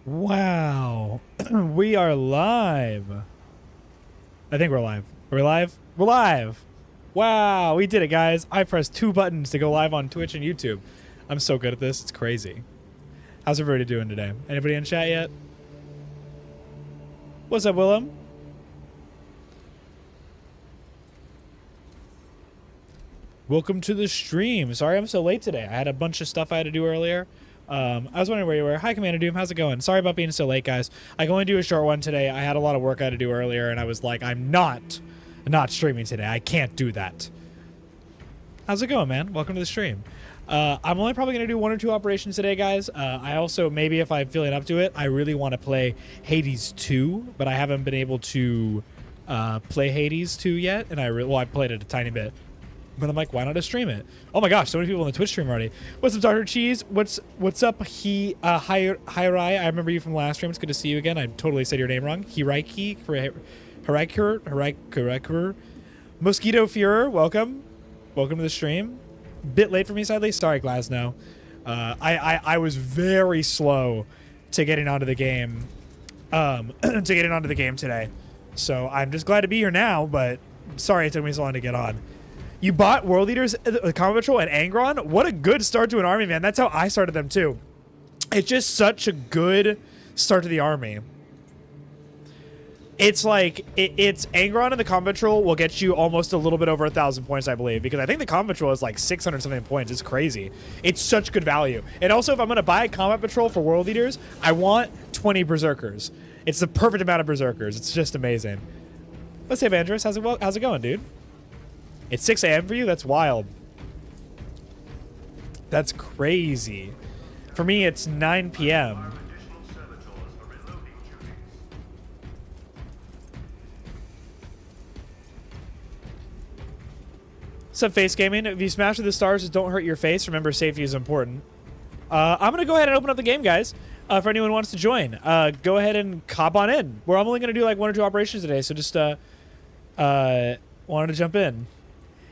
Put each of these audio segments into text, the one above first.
Wow. We are live. I think we're live. Are we live? We're live. Wow, we did it, guys. I pressed 2 buttons to go live on Twitch and YouTube. I'm so good at this. It's crazy. How's everybody doing today? Anybody in chat yet? What's up, Willem? Welcome to the stream. Sorry I'm so late today. I had a bunch of stuff I had to do earlier. I was wondering where you were. Hi, Commander Doom. How's it going? Sorry about being so late, guys. I can only do a short one today. I had a lot of work I had to do earlier, and I was like, I'm not streaming today. I can't do that. How's it going, man? Welcome to the stream. I'm only probably going to do 1 or 2 operations today, guys. I also, maybe if I'm feeling up to it, I really want to play Hades 2, but I haven't been able to play Hades 2 yet, and I played it a tiny bit. But I'm like, why not just stream it? Oh my gosh, so many people in the Twitch stream already. What's up, Dr. Cheese? What's up, Hirai? I remember you from last stream. It's good to see you again. I totally said your name wrong. Hiraikur. Mosquito Fuhrer, welcome. Welcome to the stream. Bit late for me, sadly. Sorry, Glasnow. I was very slow to getting onto the game. Today. So I'm just glad to be here now, but sorry it took me so long to get on. You bought World Eaters, Combat Patrol, and Angron? What a good start to an army, man. That's how I started them, too. It's just such a good start to the army. It's like, it's Angron and the Combat Patrol will get you almost a little bit over 1,000 points, I believe, because I think the Combat Patrol is like 600-something points. It's crazy. It's such good value. And also, if I'm going to buy a Combat Patrol for World Eaters, I want 20 Berserkers. It's the perfect amount of Berserkers. It's just amazing. Let's say, Vandrus, how's it going, dude? It's 6 a.m. for you? That's wild. That's crazy. For me, it's 9 p.m. What's up, Face Gaming? If you smash with the stars, just don't hurt your face. Remember, safety is important. I'm going to go ahead and open up the game, guys. For anyone who wants to join, go ahead and hop on in. I'm only going to do like 1 or 2 operations today, so just wanted to jump in.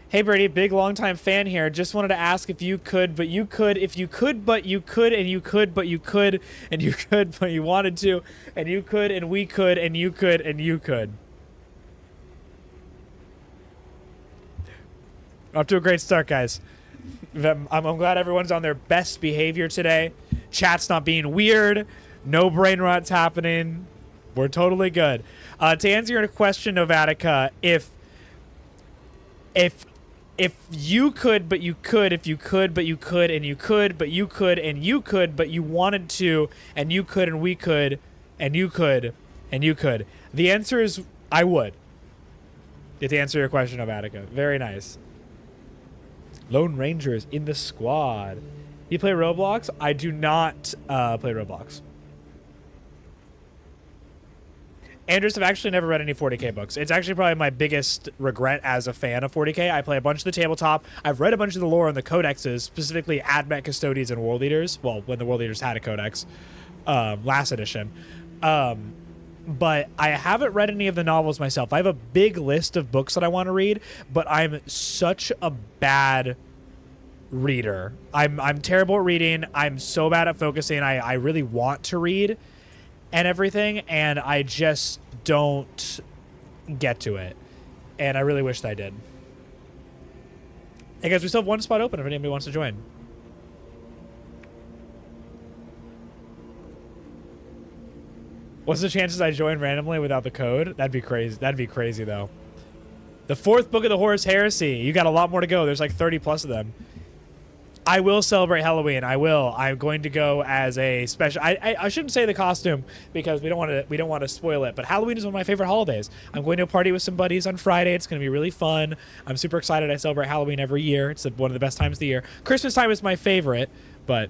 Hey, Brady, big long-time fan here. Just wanted to ask if you could, but you could, if you could, but you could, and you could, but you could, and you could, but you wanted to, and you could, and we could, and you could, and you could. Off to a great start, guys. I'm glad everyone's on their best behavior today. Chat's not being weird. No brain rot's happening. We're totally good. To answer your question, Novatica, if you could, but you could, if you could, but you could, and you could, but you could, and you could, but you wanted to, and you could, and we could, and you could, and you could. The answer is I would. To answer your question, Novatica. Very nice. Lone Rangers in the squad. You play Roblox? I do not play Roblox. Andrews, I've actually never read any 40k books. It's actually probably my biggest regret as a fan of 40k. I play a bunch of the tabletop. I've read a bunch of the lore and the codexes, specifically Admech, Custodians, and World Eaters. Well, when the World Eaters had a codex, last edition. But I haven't read any of the novels myself. I have a big list of books that I want to read, but I'm such a bad reader. I'm terrible at reading. I'm so bad at focusing. I really want to read and everything, and I just don't get to it. And I really wish that I did. Hey guys, we still have 1 spot open if anybody wants to join. What's the chances I join randomly without the code? That'd be crazy. That'd be crazy, though. The 4th book of the Horus Heresy. You got a lot more to go. There's like 30 plus of them. I will celebrate Halloween. I will. I'm going to go as a special. I shouldn't say the costume because we don't want to spoil it. But Halloween is one of my favorite holidays. I'm going to a party with some buddies on Friday. It's going to be really fun. I'm super excited. I celebrate Halloween every year. It's one of the best times of the year. Christmas time is my favorite, but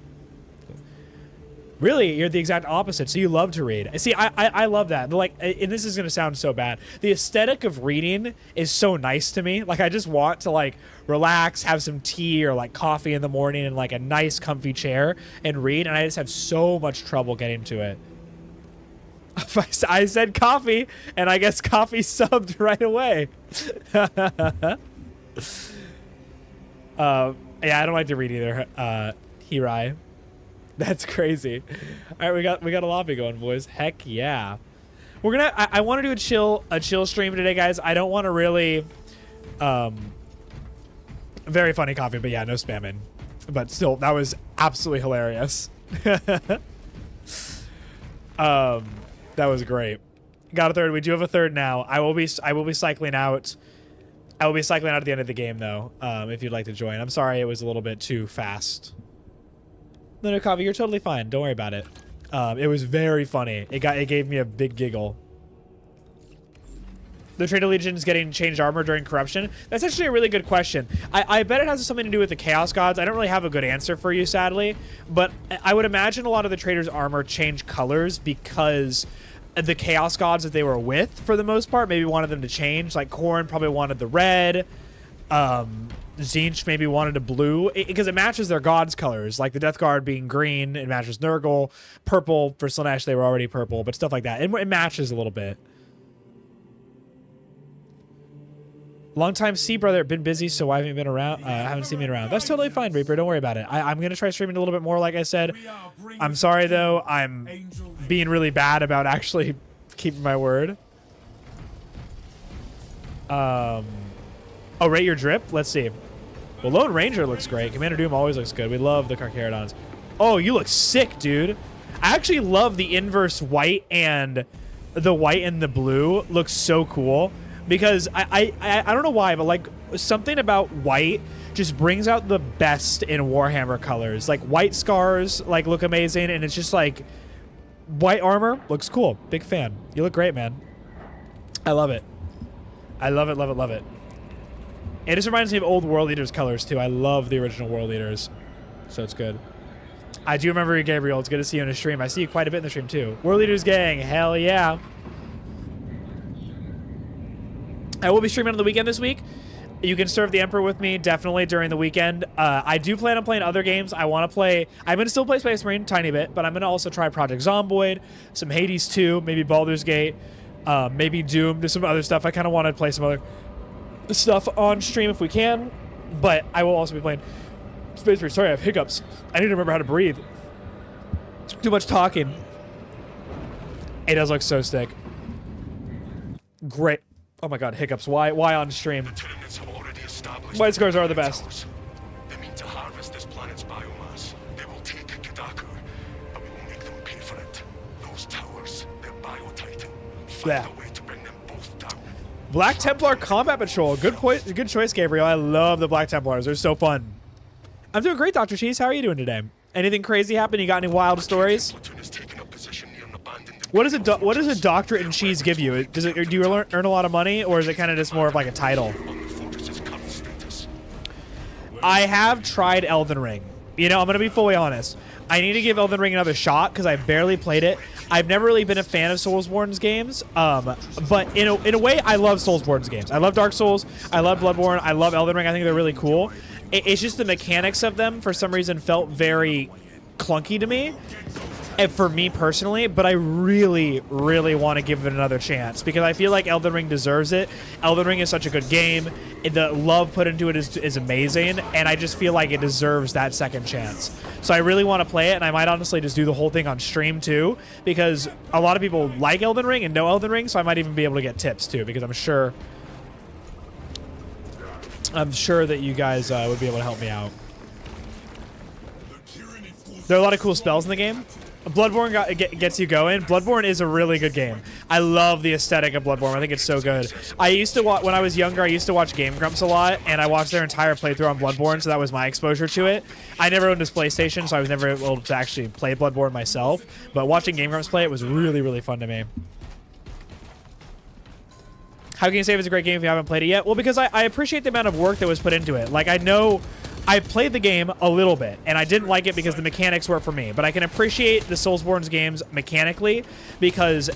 really, you're the exact opposite. So you love to read. See, I love that. Like, and this is going to sound so bad. The aesthetic of reading is so nice to me. Like, I just want to, like, relax, have some tea or, like, coffee in the morning in, like, a nice, comfy chair and read. And I just have so much trouble getting to it. I said coffee, and I guess coffee subbed right away. Yeah, I don't like to read either, Hirai. That's crazy. All right, we got a lobby going, boys. Heck yeah. We're gonna. I want to do a chill stream today, guys. I don't want to really, very funny coffee, but yeah, no spamming. But still, that was absolutely hilarious. That was great. Got a third. We do have a third now. I will be cycling out. I will be cycling out at the end of the game, though. If you'd like to join. I'm sorry, it was a little bit too fast. No, coffee. You're totally fine. Don't worry about it. It was very funny. It gave me a big giggle. The Traitor Legion is getting changed armor during corruption. That's actually a really good question. I bet it has something to do with the Chaos Gods. I don't really have a good answer for you, sadly. But I would imagine a lot of the Traitor's armor change colors because the Chaos Gods that they were with, for the most part, maybe wanted them to change. Like Khorne probably wanted the red. Tzeentch maybe wanted a blue because it matches their gods' colors. Like the Death Guard being green, it matches Nurgle. Purple for Slaanesh, they were already purple, but stuff like that. It matches a little bit. Long time C brother, been busy, so I haven't been around. Haven't seen me around. That's totally fine, Reaper. Don't worry about it. I'm gonna try streaming a little bit more, like I said. I'm sorry though. I'm being really bad about actually keeping my word. Oh, rate your drip. Let's see. Well, Lone Ranger looks great. Commander Doom always looks good. We love the Carcharodons. Oh, you look sick, dude. I actually love the inverse white, and the white and the blue looks so cool. Because I don't know why, but like something about white just brings out the best in Warhammer colors. Like white scars like look amazing, and it's just like white armor looks cool. Big fan. You look great, man. I love it. I love it, love it, love it. It just reminds me of old World Leaders colors too. I love the original World Leaders, so it's good. I do remember you, Gabriel. It's good to see you in the stream. I see you quite a bit in the stream too. World Leaders gang, hell yeah. I will be streaming on the weekend this week. You can serve the Emperor with me definitely during the weekend. I do plan on playing other games. I want to play. I'm going to still play Space Marine a tiny bit, but I'm going to also try Project Zomboid, some Hades 2, maybe Baldur's Gate, maybe Doom, just some other stuff. I kind of want to play some other stuff on stream if we can, but I will also be playing Space Marine. Sorry, I have hiccups. I need to remember how to breathe. Too much talking. It does look so sick. Great. Oh my god, hiccups. Why on stream? The Tyranids have already established White scars are the best. towers. They mean to harvest this planet's biomass. They will take Kadaku, and we will make them pay for it. Those towers, they're bio-titan. Find Yeah. a way to bring them both down. Black Templar Combat Patrol. Good choice, Gabriel. I love the Black Templars. They're so fun. I'm doing great, Dr. Cheese. How are you doing today? Anything crazy happen? You got any wild stories? Platoon is taking up position near an abandoned What does a doctorate in cheese give you? Do you earn a lot of money, or is it kind of just more of like a title? on the fortress's current status. I have tried Elden Ring. You know, I'm gonna be fully honest. I need to give Elden Ring another shot because I barely played it. I've never really been a fan of Souls-borne games, but in a way, I love Souls-borne games. I love Dark Souls. I love Bloodborne. I love Elden Ring. I think they're really cool. It's just the mechanics of them, for some reason, felt very clunky to me. And for me personally, but I really, really want to give it another chance because I feel like Elden Ring deserves it. Elden Ring is such a good game. The love put into it is amazing, and I just feel like it deserves that second chance. So I really want to play it, and I might honestly just do the whole thing on stream too because a lot of people like Elden Ring and know Elden Ring, so I might even be able to get tips too because I'm sure that you guys would be able to help me out. There are a lot of cool spells in the game. Bloodborne gets you going. Bloodborne is a really good game. I love the aesthetic of Bloodborne. I think it's so good. I used to watch, when I was younger, I used to watch Game Grumps a lot, and I watched their entire playthrough on Bloodborne, so that was my exposure to it. I never owned this PlayStation, so I was never able to actually play Bloodborne myself, but watching Game Grumps play it was really, really fun to me. How can you say it's a great game if you haven't played it yet? Well, because I appreciate the amount of work that was put into it. Like, I know I played the game a little bit, and I didn't like it because the mechanics weren't for me. But I can appreciate the Soulsborne games mechanically because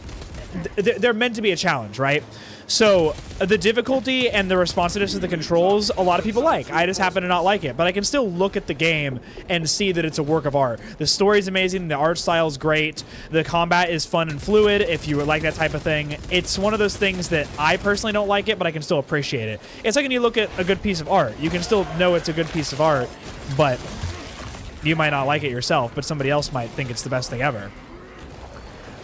they're meant to be a challenge, right? So the difficulty and the responsiveness of the controls, a lot of people like. I just happen to not like it. But I can still look at the game and see that it's a work of art. The story's amazing. The art style is great. The combat is fun and fluid if you like that type of thing. It's one of those things that I personally don't like it, but I can still appreciate it. It's like when you look at a good piece of art. You can still know it's a good piece of art, but you might not like it yourself, but somebody else might think it's the best thing ever.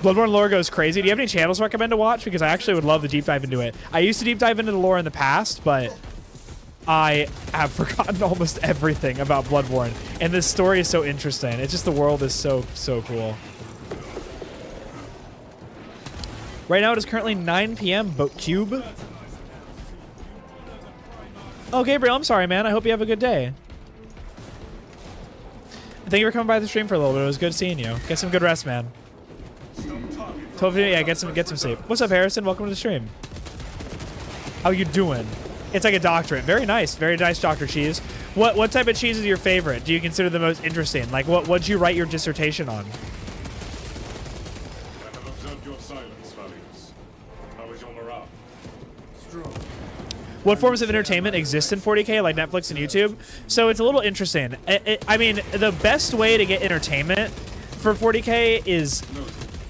Bloodborne lore goes crazy. Do you have any channels to recommend to watch? Because I actually would love to deep dive into it. I used to deep dive into the lore in the past, but I have forgotten almost everything about Bloodborne. And this story is so interesting. It's just the world is so cool. Right now it is currently 9 p.m. Boat Cube. Oh, Gabriel, I'm sorry, man. I hope you have a good day. Thank you for coming by the stream for a little bit. It was good seeing you. Get some good rest, man. 12, yeah, get some sleep. What's up, Harrison? Welcome to the stream. How you doing? It's like a doctorate. Very nice. Very nice, Dr. Cheese. What type of cheese is your favorite? Do you consider the most interesting? Like, what'd you write your dissertation on? I have observed your silence, Valius. How is your morale? Strong. What forms of entertainment exist in 40K, like Netflix and YouTube? So it's a little interesting. I mean, the best way to get entertainment for 40K is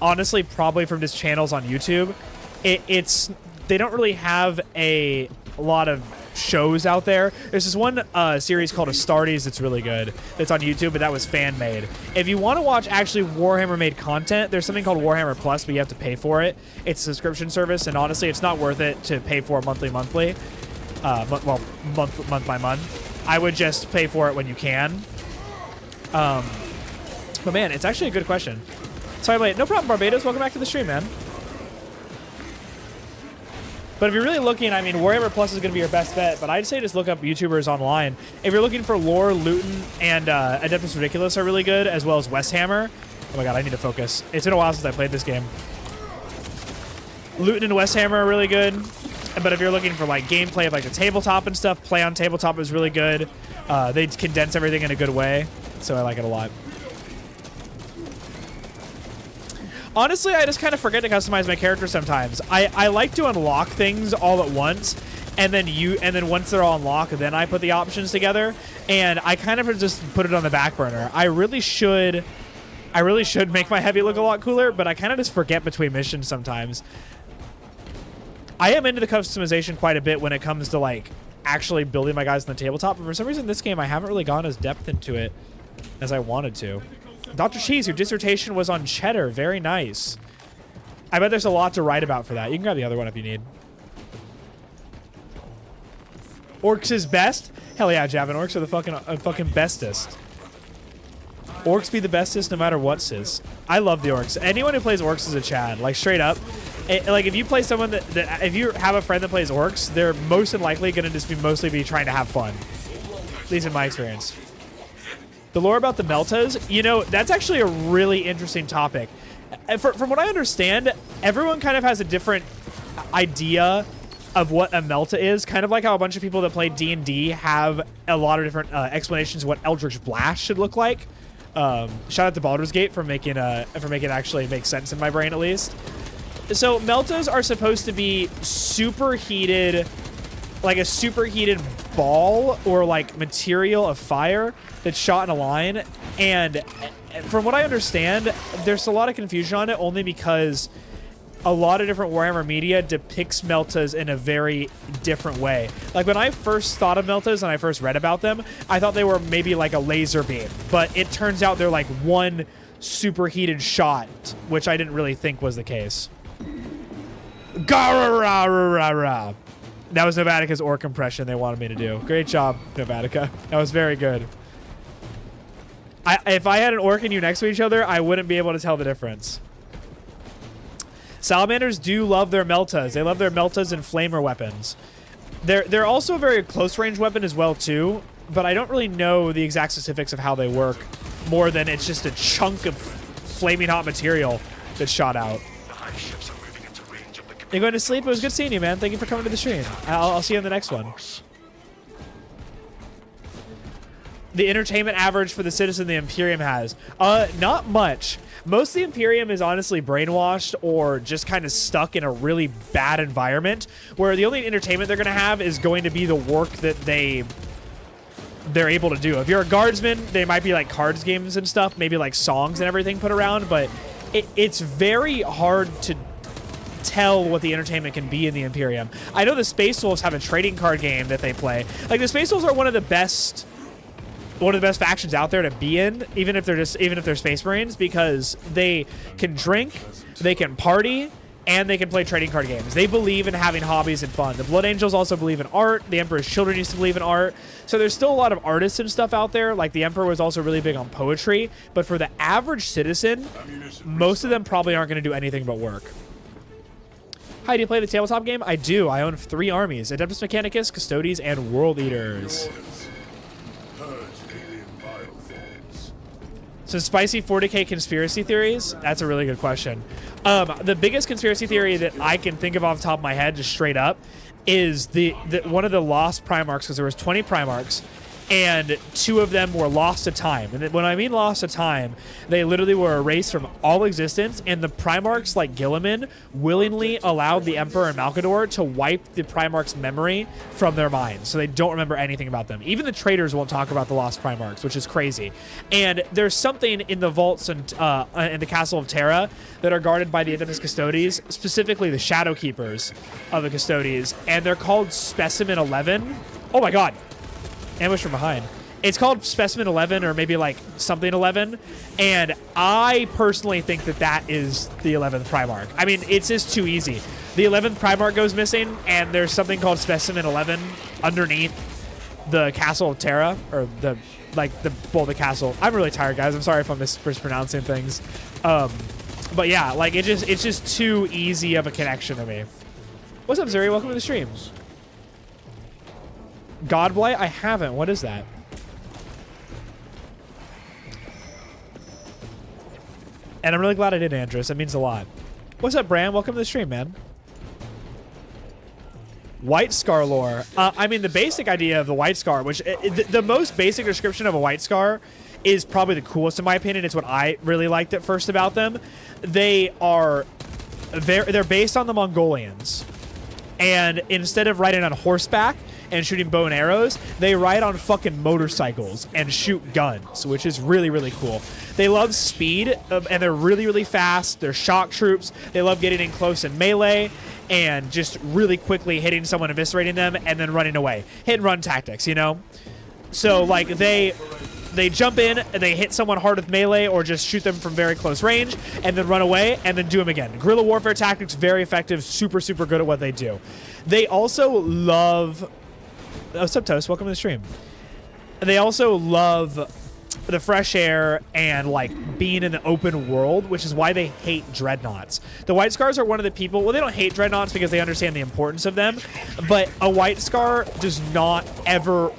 honestly probably from just channels on YouTube. They don't really have a lot of shows out there. There's this one series called Astartes that's really good. That's on YouTube, but that was fan made. If you want to watch actually Warhammer made content, there's something called Warhammer Plus, but you have to pay for it. It's a subscription service, and honestly, it's not worth it to pay for month by month. I would just pay for it when you can. But man, it's actually a good question. Sorry, wait. No problem, Barbados. Welcome back to the stream, man. But if you're really looking, I mean, Warhammer Plus is going to be your best bet, but I'd say just look up YouTubers online. If you're looking for lore, Luton and Adeptus Ridiculous are really good, as well as Westhammer. Oh my god, I need to focus. It's been a while since I played this game. Luton and Westhammer are really good. But if you're looking for like gameplay of like the tabletop and stuff, Play on Tabletop is really good. They condense everything in a good way, so I like it a lot. Honestly, I just kind of forget to customize my character sometimes. I like to unlock things all at once, and then once they're all unlocked, then I put the options together, and I kind of just put it on the back burner. I really should make my heavy look a lot cooler, but I kind of just forget between missions sometimes. I am into the customization quite a bit when it comes to like actually building my guys on the tabletop, but for some reason this game I haven't really gone as depth into it as I wanted to. Dr. Cheese, your dissertation was on cheddar. Very nice. I bet there's a lot to write about for that. You can grab the other one if you need. Orcs is best? Hell yeah, Javin. Orcs are the fucking bestest. Orcs be the bestest no matter what, sis. I love the orcs. Anyone who plays orcs is a Chad. Like, straight up. Like, if you play someone that if you have a friend that plays orcs, they're most than likely going to just mostly be trying to have fun. At least in my experience. The lore about the Meltas, you know, that's actually a really interesting topic. From what I understand, everyone kind of has a different idea of what a Melta is, kind of like how a bunch of people that play D&D have a lot of different explanations of what Eldritch Blast should look like. Shout out to Baldur's Gate for making it actually make sense in my brain, at least. So Meltas are supposed to be superheated, like a superheated ball or like material of fire that's shot in a line. And from what I understand, there's a lot of confusion on it only because a lot of different Warhammer media depicts Meltas in a very different way. Like when I first thought of Meltas and I first read about them, I thought they were maybe like a laser beam, but it turns out they're like one superheated shot, which I didn't really think was the case. Gararararara. That was Novatica's orc impression they wanted me to do. Great job, Novatica. That was very good. If I had an orc and you next to each other, I wouldn't be able to tell the difference. Salamanders do love their Meltas. They love their Meltas and flamer weapons. They're also a very close-range weapon as well, too, but I don't really know the exact specifics of how they work, more than it's just a chunk of flaming hot material that's shot out. You're going to sleep? It was good seeing you, man. Thank you for coming to the stream. I'll see you on the next one. The entertainment average for the citizen the Imperium has. Not much. Most of the Imperium is honestly brainwashed or just kind of stuck in a really bad environment where the only entertainment they're going to have is going to be the work that they're able to do. If you're a guardsman, they might be like cards games and stuff, maybe like songs and everything put around, but it's very hard to tell what the entertainment can be in the Imperium. I know the Space Wolves have a trading card game that they play. Like the Space Wolves are one of the best one of the best factions out there to be in, even if they're Space Marines, because they can drink, they can party, and they can play trading card games. They believe in having hobbies and fun. The Blood Angels also believe in art. The Emperor's Children used to believe in art. So there's still a lot of artists and stuff out there. Like the Emperor was also really big on poetry. But for the average citizen, most of them probably aren't going to do anything but work. Hi, do you play the tabletop game? I do. I own 3 armies: Adeptus Mechanicus, Custodes, and World Eaters. So spicy 40k conspiracy theories? That's a really good question. The biggest conspiracy theory that I can think of off the top of my head, just straight up, is the one of the lost Primarchs, because there was 20 Primarchs, and 2 of them were lost to time. And when I mean lost to time, they literally were erased from all existence, and the Primarchs, like Gilliman, willingly allowed the Emperor and Malkador to wipe the Primarchs' memory from their minds, so they don't remember anything about them. Even the traders won't talk about the lost Primarchs, which is crazy. And there's something in the vaults and in the Castle of Terra that are guarded by the Adeptus Custodes, specifically the Shadow Keepers of the Custodes, and they're called Specimen 11. Oh my god! Ambush from behind. It's called Specimen 11, or maybe like something 11, and I personally think that that is the 11th Primarch. I mean, it's just too easy. The 11th Primarch goes missing, and there's something called Specimen 11 underneath the Castle of Terra, or the castle. I'm really tired, guys. I'm sorry if I'm mispronouncing things. But yeah, like it's just too easy of a connection to me. What's up, Zuri? Welcome to the stream. Godblight? I haven't. What is that? And I'm really glad I did, Andrus. That means a lot. What's up, Bram? Welcome to the stream, man. White Scar lore. I mean, the basic idea of the White Scar, which the most basic description of a White Scar is probably the coolest in my opinion. It's what I really liked at first about them. They're based on the Mongolians. And instead of riding on horseback and shooting bow and arrows, they ride on fucking motorcycles and shoot guns, which is really, really cool. They love speed, and they're really, really fast. They're shock troops. They love getting in close and melee and just really quickly hitting someone, eviscerating them, and then running away. Hit and run tactics, you know? So, like, they jump in, and they hit someone hard with melee or just shoot them from very close range and then run away and then do them again. Guerrilla warfare tactics, very effective, super, super good at what they do. They also love... Oh, what's up, Toast? Welcome to the stream. They also love the fresh air and, like, being in the open world, which is why they hate Dreadnoughts. The White Scars are one of the people... Well, they don't hate Dreadnoughts because they understand the importance of them, but a White Scar does not ever,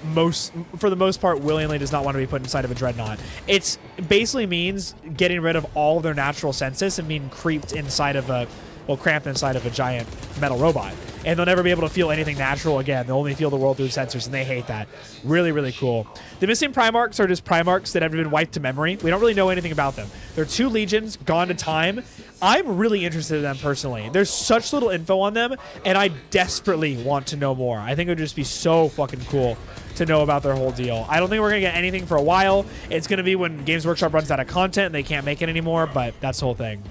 for the most part, willingly does not want to be put inside of a Dreadnought. It basically means getting rid of all of their natural senses and being creeped inside of a... Well, cramped inside of a giant metal robot. And they'll never be able to feel anything natural again. They'll only feel the world through sensors, and they hate that. Really, really cool. The missing Primarchs are just Primarchs that have been wiped to memory. We don't really know anything about them. They're 2 legions, gone to time. I'm really interested in them personally. There's such little info on them, and I desperately want to know more. I think it would just be so fucking cool to know about their whole deal. I don't think we're going to get anything for a while. It's going to be when Games Workshop runs out of content and they can't make it anymore, but that's the whole thing.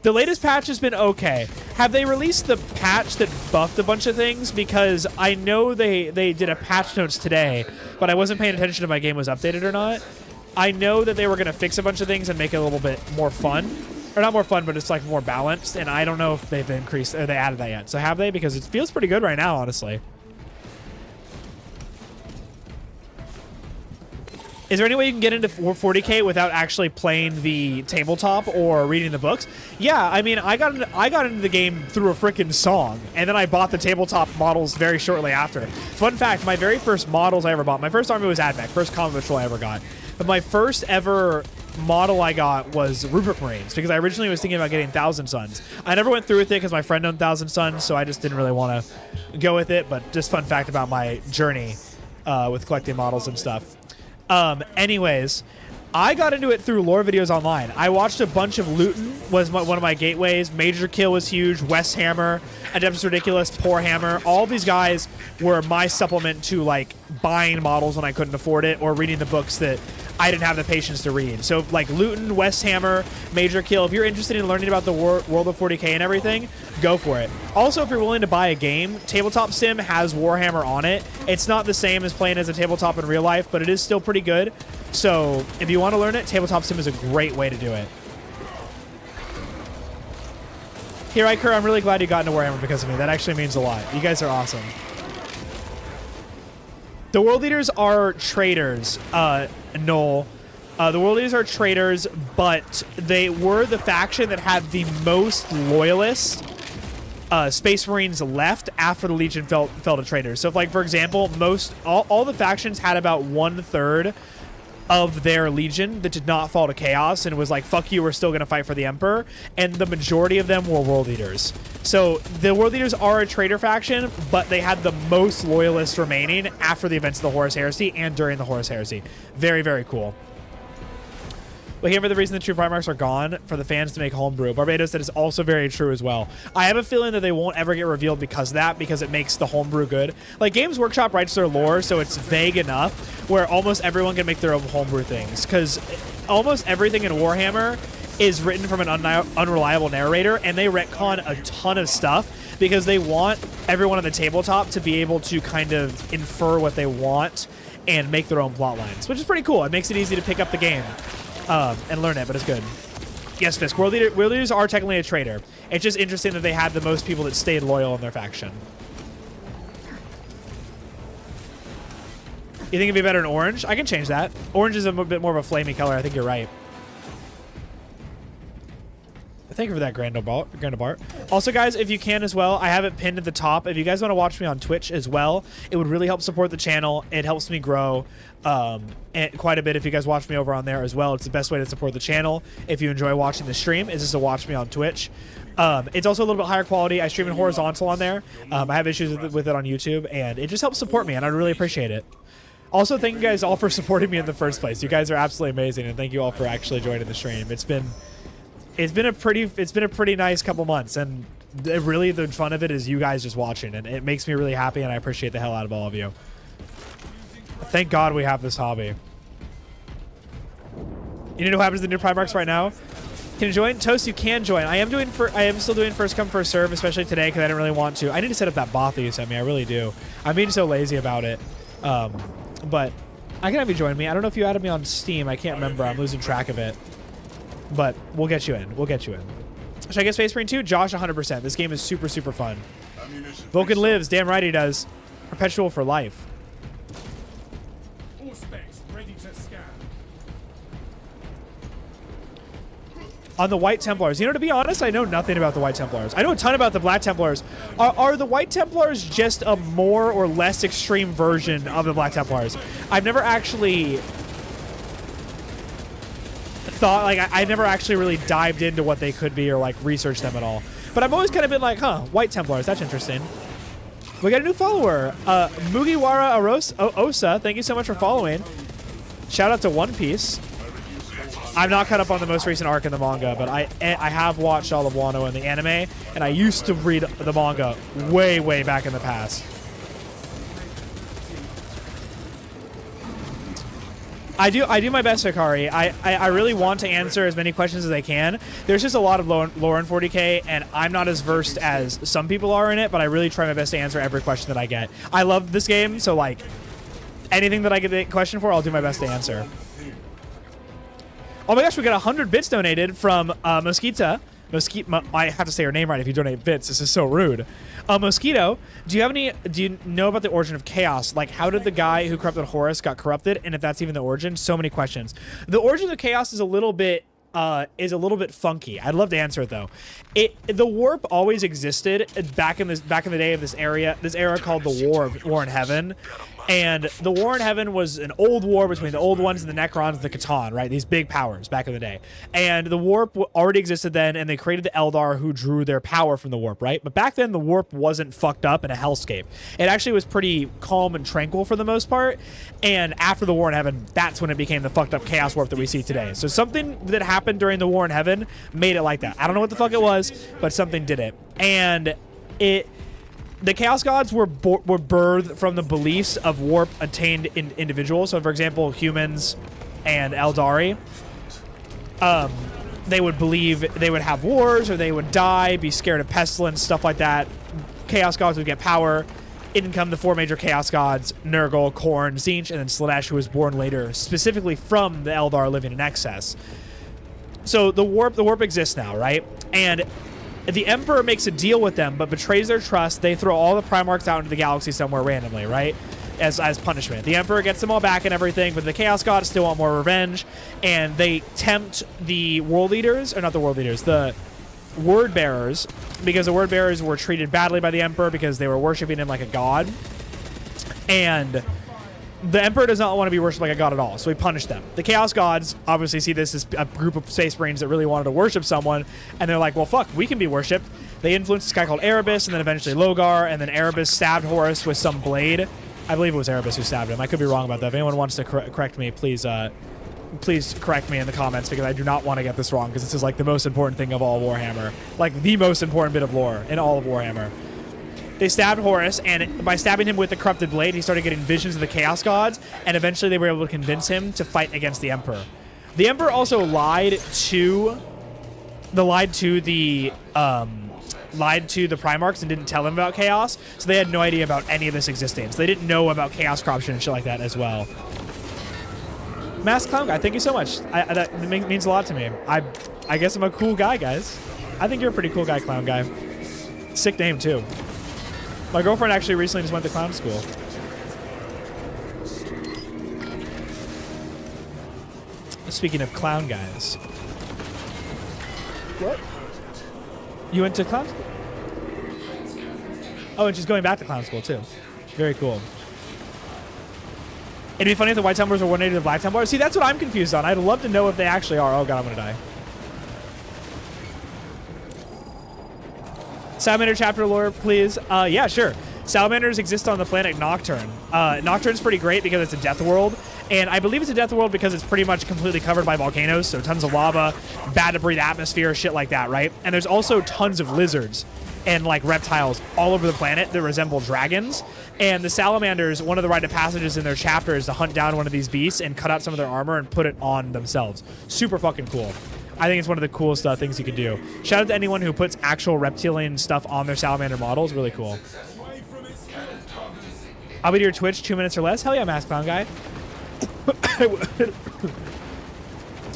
The latest patch has been okay. Have they released the patch that buffed a bunch of things? Because I know they did a patch notes today, but I wasn't paying attention if my game was updated or not. I know that they were going to fix a bunch of things and make it a little bit more fun. Or not more fun, but it's like more balanced. And I don't know if they've increased or they added that yet. So have they? Because it feels pretty good right now, honestly. Is there any way you can get into 40K without actually playing the tabletop or reading the books? Yeah, I mean, I got into the game through a freaking song, and then I bought the tabletop models very shortly after. Fun fact, my very first models I ever bought, my first army was Admech, first combat patrol I ever got. But my first ever model I got was Rubric Marines, because I originally was thinking about getting Thousand Sons. I never went through with it because my friend owned Thousand Sons, so I just didn't really want to go with it, but just fun fact about my journey with collecting models and stuff. Anyways, I got into it through lore videos online. I watched a bunch of Luton, was one of my gateways. Major Kill was huge. West Hammer, Adeptus Ridiculous, Poor Hammer. All these guys were my supplement to, like, buying models when I couldn't afford it or reading the books that I didn't have the patience to read. So like Luton, Westhammer, Major Kill, if you're interested in learning about the world of 40K and everything, go for it. Also, if you're willing to buy a game, Tabletop Sim has Warhammer on it. It's not the same as playing as a tabletop in real life, but it is still pretty good. So if you want to learn it, Tabletop Sim is a great way to do it. Here, Iker, I'm really glad you got into Warhammer because of me. That actually means a lot. You guys are awesome. The World Leaders are traitors, Noel. The World Leaders are traitors, but they were the faction that had the most loyalists Space Marines left after the Legion fell to traitors. So, if, like, for example, all the factions had about 1/3 of their Legion that did not fall to chaos and was like, fuck you, we're still going to fight for the Emperor. And the majority of them were World Leaders. So the World Leaders are a traitor faction, but they had the most loyalists remaining after the events of the Horus Heresy and during the Horus Heresy. Very, very cool. But here for the reason the true Primarchs are gone, for the fans to make homebrew. Barbados, that is also very true as well. I have a feeling that they won't ever get revealed because of that, because it makes the homebrew good. Like, Games Workshop writes their lore, so it's vague enough where almost everyone can make their own homebrew things. Because almost everything in Warhammer is written from an unreliable narrator, and they retcon a ton of stuff because they want everyone on the tabletop to be able to kind of infer what they want and make their own plot lines, which is pretty cool. It makes it easy to pick up the game. And learn it, but it's good. Yes, Fisk. World Leaders are technically a traitor. It's just interesting that they had the most people that stayed loyal in their faction. You think it'd be better in orange? I can change that. Orange is a bit more of a flamey color. I think you're right. Thank you for that, Grandabart. Also, guys, if you can as well, I have it pinned at the top. If you guys want to watch me on Twitch as well, it would really help support the channel. It helps me grow quite a bit if you guys watch me over on there as well. It's the best way to support the channel. If you enjoy watching the stream, is just to watch me on Twitch. It's also a little bit higher quality. I stream in horizontal on there. I have issues with it on YouTube, and it just helps support me, and I'd really appreciate it. Also, thank you guys all for supporting me in the first place. You guys are absolutely amazing, and thank you all for actually joining the stream. It's been a pretty nice couple months, and really the fun of it is you guys just watching, and it makes me really happy, and I appreciate the hell out of all of you. Thank God we have this hobby. You know what happens to the new Primarchs right now? Can you join? Toast, you can join. I am still doing first come first serve, especially today because I didn't really want to. I need to set up that bot that you sent me. I really do. I'm being so lazy about it. But I can have you join me. I don't know if you added me on Steam. I can't remember. I'm losing track of it. But we'll get you in. We'll get you in. Should I get Space Marine 2? Josh, 100%. This game is super, super fun. Vulcan lives. Damn right he does. Perpetual for life. On the White Templars. You know, to be honest, I know nothing about the White Templars. I know a ton about the Black Templars. Are the White Templars just a more or less extreme version of the Black Templars? I've never actually thought, like, I never actually really dived into what they could be or, like, researched them at all. But I've always kind of been like, huh, White Templars, that's interesting. We got a new follower. Mugiwara Osa, thank you so much for following. Shout out to One Piece. I'm not caught up on the most recent arc in the manga, but I have watched all of Wano in the anime, and I used to read the manga way, way back in the past. I do my best, Hikari. I really want to answer as many questions as I can. There's just a lot of lore in 40K, and I'm not as versed as some people are in it, but I really try my best to answer every question that I get. I love this game, so, like, anything that I get a question for, I'll do my best to answer. Oh my gosh, we got 100 bits donated from Mosquita. I have to say her name right if you donate bits. This is so rude. Mosquito, do you know about the origin of chaos? Like, how did the guy who corrupted Horus got corrupted? And if that's even the origin? So many questions. The origin of chaos is a little bit funky. I'd love to answer it though. The warp always existed back in the day of this era called the War in Heaven. And the War in Heaven was an old war between the Old Ones and the Necrons and the Catan, right? These big powers back in the day. And the warp already existed then, and they created the Eldar who drew their power from the warp, right? But back then, the warp wasn't fucked up in a hellscape. It actually was pretty calm and tranquil for the most part. And after the War in Heaven, that's when it became the fucked up chaos warp that we see today. So something that happened during the War in Heaven made it like that. I don't know what the fuck it was, but something did it. And the Chaos Gods were birthed from the beliefs of warp-attained individuals. So, for example, humans, and Eldari, they would believe they would have wars or they would die, be scared of pestilence, stuff like that. Chaos gods would get power. In come the 4 major chaos gods: Nurgle, Khorne, Tzeentch, and then Slaanesh, who was born later, specifically from the Eldar living in excess. So the warp exists now, right? And the Emperor makes a deal with them, but betrays their trust. They throw all the Primarchs out into the galaxy somewhere randomly, right? As punishment. The Emperor gets them all back and everything, but the Chaos Gods still want more revenge, and they tempt the World Leaders, or not the World Leaders, the Word Bearers, because the Word Bearers were treated badly by the Emperor because they were worshiping him like a god. And the Emperor does not want to be worshipped like a god at all, so he punished them. The Chaos Gods obviously see this as a group of Space Marines that really wanted to worship someone, and they're like, well, fuck, we can be worshipped. They influenced this guy called Erebus, and then eventually Logar, and then Erebus stabbed Horus with some blade. I believe it was Erebus who stabbed him. I could be wrong about that. If anyone wants to correct me, please correct me in the comments, because I do not want to get this wrong, because this is like the most important thing of all Warhammer. Like the most important bit of lore in all of Warhammer. They stabbed Horus, and by stabbing him with the corrupted blade, he started getting visions of the Chaos Gods, and eventually they were able to convince him to fight against the Emperor. The Emperor also lied to the Primarchs and didn't tell them about Chaos, so they had no idea about any of this existing. So they didn't know about Chaos corruption and shit like that as well. Masked Clown Guy, thank you so much. That means a lot to me. I guess I'm a cool guy, guys. I think you're a pretty cool guy, Clown Guy. Sick name, too. My girlfriend actually recently just went to clown school. Speaking of clown guys. What? You went to clown school? Oh, and she's going back to clown school, too. Very cool. It'd be funny if the White Templars were coordinated with the Black Templars. See, that's what I'm confused on. I'd love to know if they actually are. Oh, God, I'm going to die. Salamander chapter lore, please. Yeah, sure. Salamanders exist on the planet Nocturne. Nocturne's pretty great because it's a death world. And I believe it's a death world because it's pretty much completely covered by volcanoes. So tons of lava, bad to breathe atmosphere, shit like that, right? And there's also tons of lizards and like reptiles all over the planet that resemble dragons. And the salamanders, one of the rite of passages in their chapter is to hunt down one of these beasts and cut out some of their armor and put it on themselves. Super fucking cool. I think it's one of the coolest things you could do. Shout out to anyone who puts actual reptilian stuff on their salamander models. Really cool. I'll be to your Twitch 2 minutes or less. Hell yeah, Masked Clown Guy.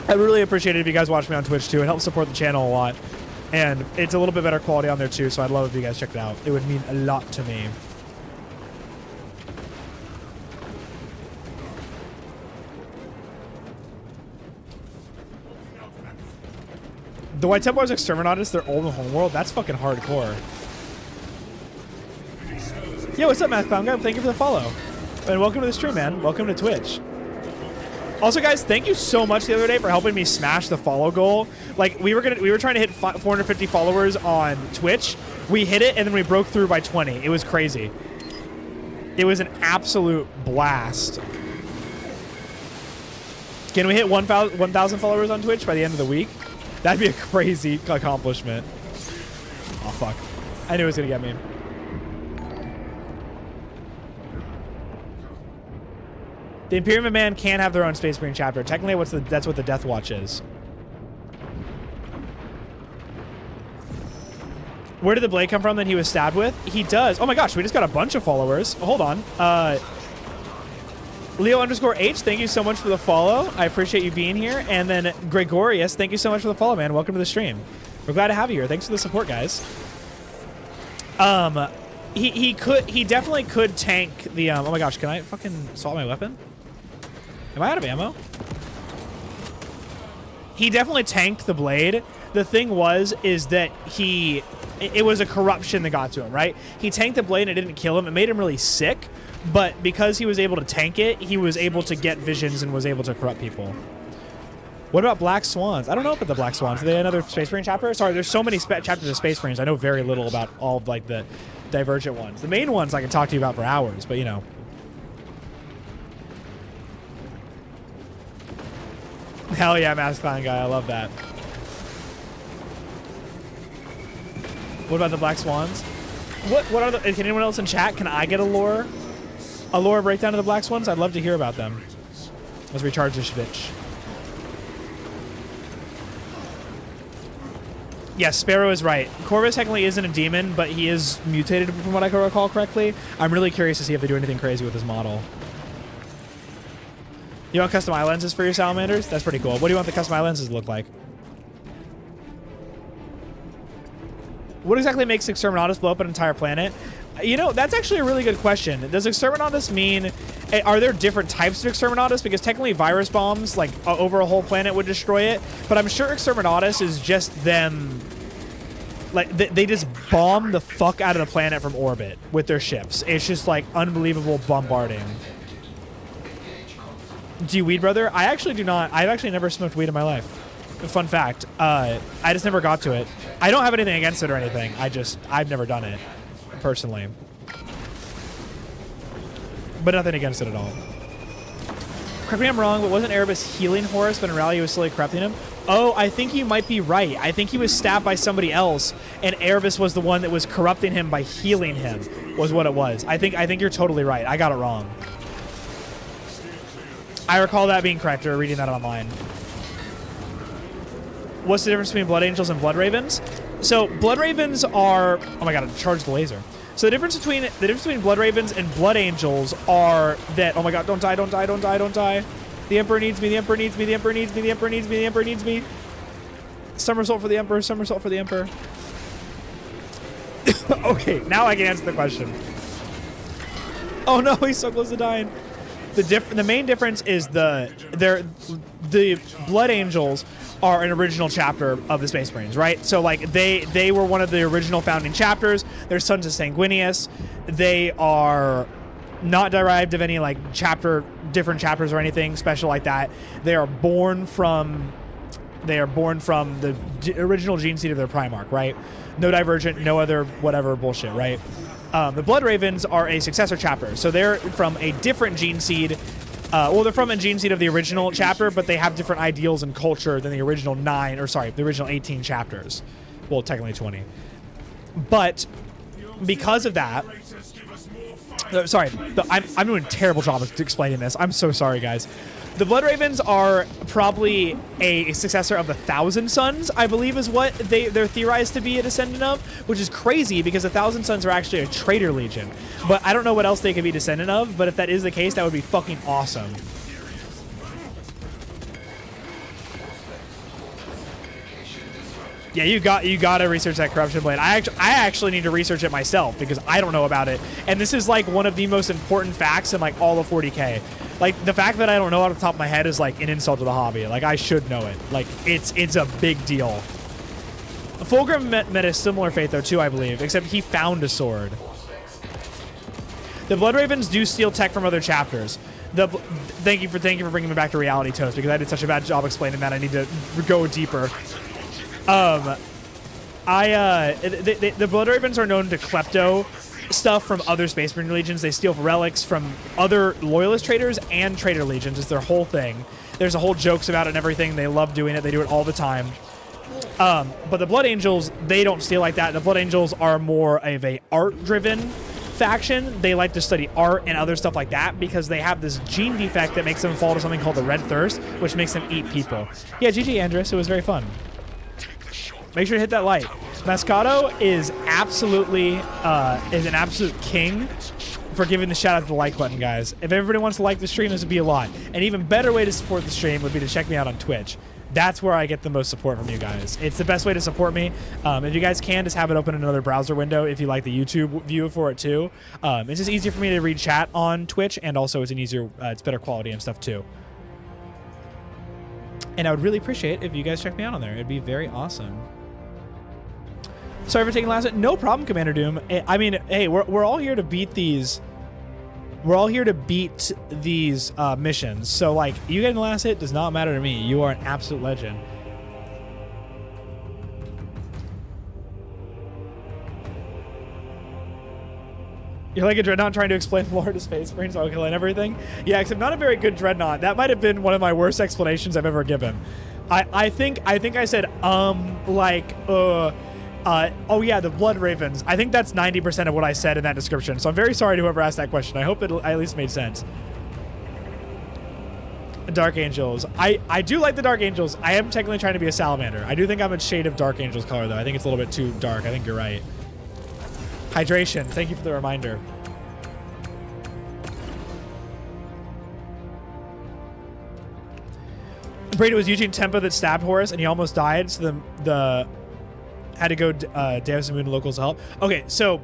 I really appreciate it if you guys watch me on Twitch too. It helps support the channel a lot. And it's a little bit better quality on there too, so I'd love if you guys checked it out. It would mean a lot to me. The White Templars exterminatus, they're old in Homeworld. That's fucking hardcore. Yo, what's up, Math Clown Guy? Thank you for the follow. And welcome to the stream, man. Welcome to Twitch. Also, guys, thank you so much the other day for helping me smash the follow goal. Like, we were trying to hit 450 followers on Twitch. We hit it, and then we broke through by 20. It was crazy. It was an absolute blast. Can we hit 1,000 followers on Twitch by the end of the week? That'd be a crazy accomplishment. Oh, fuck. I knew it was going to get me. The Imperium of Man can have their own Space Marine chapter. Technically, that's what the Death Watch is. Where did the blade come from that he was stabbed with? He does. Oh my gosh, we just got a bunch of followers. Hold on. Leo_H, thank you so much for the follow. I appreciate you being here. And then Gregorius, thank you so much for the follow, man. Welcome to the stream. We're glad to have you here. Thanks for the support, guys. He definitely could tank the oh my gosh, can I fucking assault my weapon? Am I out of ammo? He definitely tanked the blade. The thing is that it was a corruption that got to him, right? He tanked the blade and it didn't kill him. It made him really sick, but because he was able to tank it, he was able to get visions and was able to corrupt people. What about Black Swans? I don't know about the Black Swans. Are they another Space Marine chapter? Sorry, there's so many chapters of Space Marines. I know very little about all of like the divergent ones. The main ones I can talk to you about for hours, but you know. Hell yeah, Masked Clown Guy. I love that. What about the Black Swans? What are the... Can anyone else in chat? Can I get a lore breakdown of the Black Swans? I'd love to hear about them. Let's recharge this bitch. Yes, Sparrow is right. Corvus technically isn't a demon, but he is mutated from what I can recall correctly. I'm really curious to see if they do anything crazy with his model. You want custom eye lenses for your salamanders? That's pretty cool. What do you want the custom eye lenses to look like? What exactly makes Exterminatus blow up an entire planet? You know, that's actually a really good question. Does Exterminatus mean... Are there different types of Exterminatus? Because technically virus bombs, like, over a whole planet would destroy it. But I'm sure Exterminatus is just them... Like, they just bomb the fuck out of the planet from orbit with their ships. It's just, like, unbelievable bombarding. Do you weed, brother? I actually do not. I've actually never smoked weed in my life. Fun fact. I just never got to it. I don't have anything against it or anything. I've never done it, personally. But nothing against it at all. Correct me if I'm wrong, but wasn't Erebus healing Horus, but in reality he was slowly corrupting him? Oh, I think you might be right. I think he was stabbed by somebody else, and Erebus was the one that was corrupting him by healing him, was what it was. I think you're totally right. I got it wrong. I recall that being correct, or reading that online. What's the difference between Blood Angels and Blood Ravens? So Blood Ravens are... Oh my god, I charged the laser. So the difference between Blood Ravens and Blood Angels are that... Oh my god, don't die, don't die, don't die, don't die. The Emperor needs me, the Emperor needs me, the Emperor needs me, the Emperor needs me, the Emperor needs me. Somersault for the Emperor, somersault for the Emperor. Okay, now I can answer the question. Oh no, he's so close to dying. The main difference is the Blood Angels are an original chapter of the Space Marines, right? So like they were one of the original founding chapters. They're sons of Sanguinius. They are not derived of any like different chapters or anything special like that. They are born from the original gene seed of their Primarch, right? No divergent, no other whatever bullshit, right? The Blood Ravens are a successor chapter, so they're from a different gene seed. Well, they're from a gene seed of the original chapter, but they have different ideals and culture than the original the original 18 chapters. Well, technically 20. But because of that, I'm doing a terrible job of explaining this. I'm so sorry, guys. The Blood Ravens are probably a successor of the Thousand Sons, I believe is what they're theorized to be a descendant of, which is crazy because the Thousand Sons are actually a traitor legion. But I don't know what else they could be descendant of, but if that is the case, that would be fucking awesome. Yeah, you got to research that Corruption Blade. I actually need to research it myself because I don't know about it. And this is like one of the most important facts in like all of 40K. Like the fact that I don't know off the top of my head is like an insult to the hobby. Like I should know it. Like it's a big deal. Fulgrim met a similar fate though too, I believe, except he found a sword. The Blood Ravens do steal tech from other chapters. Thank you for bringing me back to reality, Toast, because I did such a bad job explaining that. I need to go deeper. The Blood Ravens are known to klepto stuff from other Space Marine legions. They steal relics from other loyalist traders and traitor legions. It's their whole thing. There's a whole jokes about it and everything. They love doing it. They do it all the time. But the Blood Angels, they don't steal like that. The Blood Angels are more of a art-driven faction. They like to study art and other stuff like that because they have this gene defect that makes them fall to something called the Red Thirst, which makes them eat people. Yeah, GG, Andres. It was very fun. Make sure to hit that like. Mascato is absolutely an absolute king for giving the shout out to the like button, guys. If everybody wants to like the stream, this would be a lot. An even better way to support the stream would be to check me out on Twitch. That's where I get the most support from you guys. It's the best way to support me. If you guys can, just have it open in another browser window if you like the YouTube view for it too. It's just easier for me to read chat on Twitch, and also it's better quality and stuff too. And I would really appreciate if you guys check me out on there. It'd be very awesome. Sorry for taking last. No problem, Commander Doom. I mean, hey, we're all here to beat these. We're all here to beat these missions. So, like, you getting the last hit does not matter to me. You are an absolute legend. You're like a Dreadnought trying to explain lore to Space Marines while killing everything? Yeah, except not a very good Dreadnought. That might have been one of my worst explanations I've ever given. I think I said, oh yeah, the Blood Ravens. I think that's 90% of what I said in that description. So I'm very sorry to whoever asked that question. I hope it at least made sense. Dark Angels. I do like the Dark Angels. I am technically trying to be a salamander. I do think I'm a shade of Dark Angels color, though. I think it's a little bit too dark. I think you're right. Hydration. Thank you for the reminder. Braid, it was Eugene Tempa that stabbed Horus, and he almost died, so the had to go Davis and Moon locals to help. Okay, so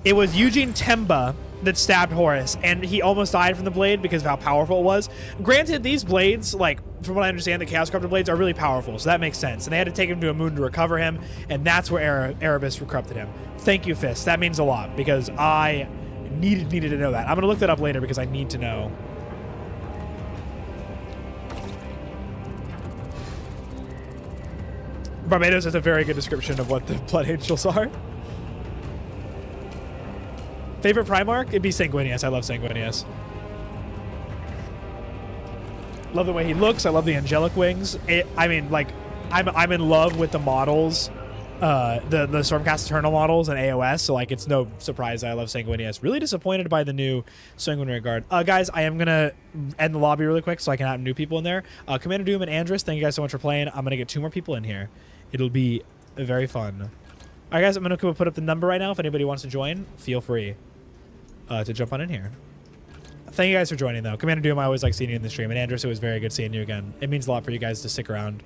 it was Eugene Temba that stabbed Horus, and he almost died from the blade because of how powerful it was. Granted, these blades, like, from what I understand, the Chaos Corrupted blades are really powerful, so that makes sense. And they had to take him to a moon to recover him, and that's where Erebus corrupted him. Thank you, Fist. That means a lot, because I needed to know that. I'm going to look that up later because I need to know. Barbados has a very good description of what the Blood Angels are. Favorite Primarch? It'd be Sanguinius. I love Sanguinius. Love the way he looks. I love the angelic wings. I mean, like, I'm in love with the models, the Stormcast Eternal models and AOS. So like, it's no surprise I love Sanguinius. Really disappointed by the new Sanguinary Guard. Guys, I am gonna end the lobby really quick so I can have new people in there. Commander Doom and Andrus, thank you guys so much for playing. I'm gonna get 2 more people in here. It'll be very fun. All right, guys, I'm gonna put up the number right now. If anybody wants to join, feel free to jump on in here. Thank you guys for joining, though. Commander Doom, I always like seeing you in the stream. And Andrus, it was very good seeing you again. It means a lot for you guys to stick around.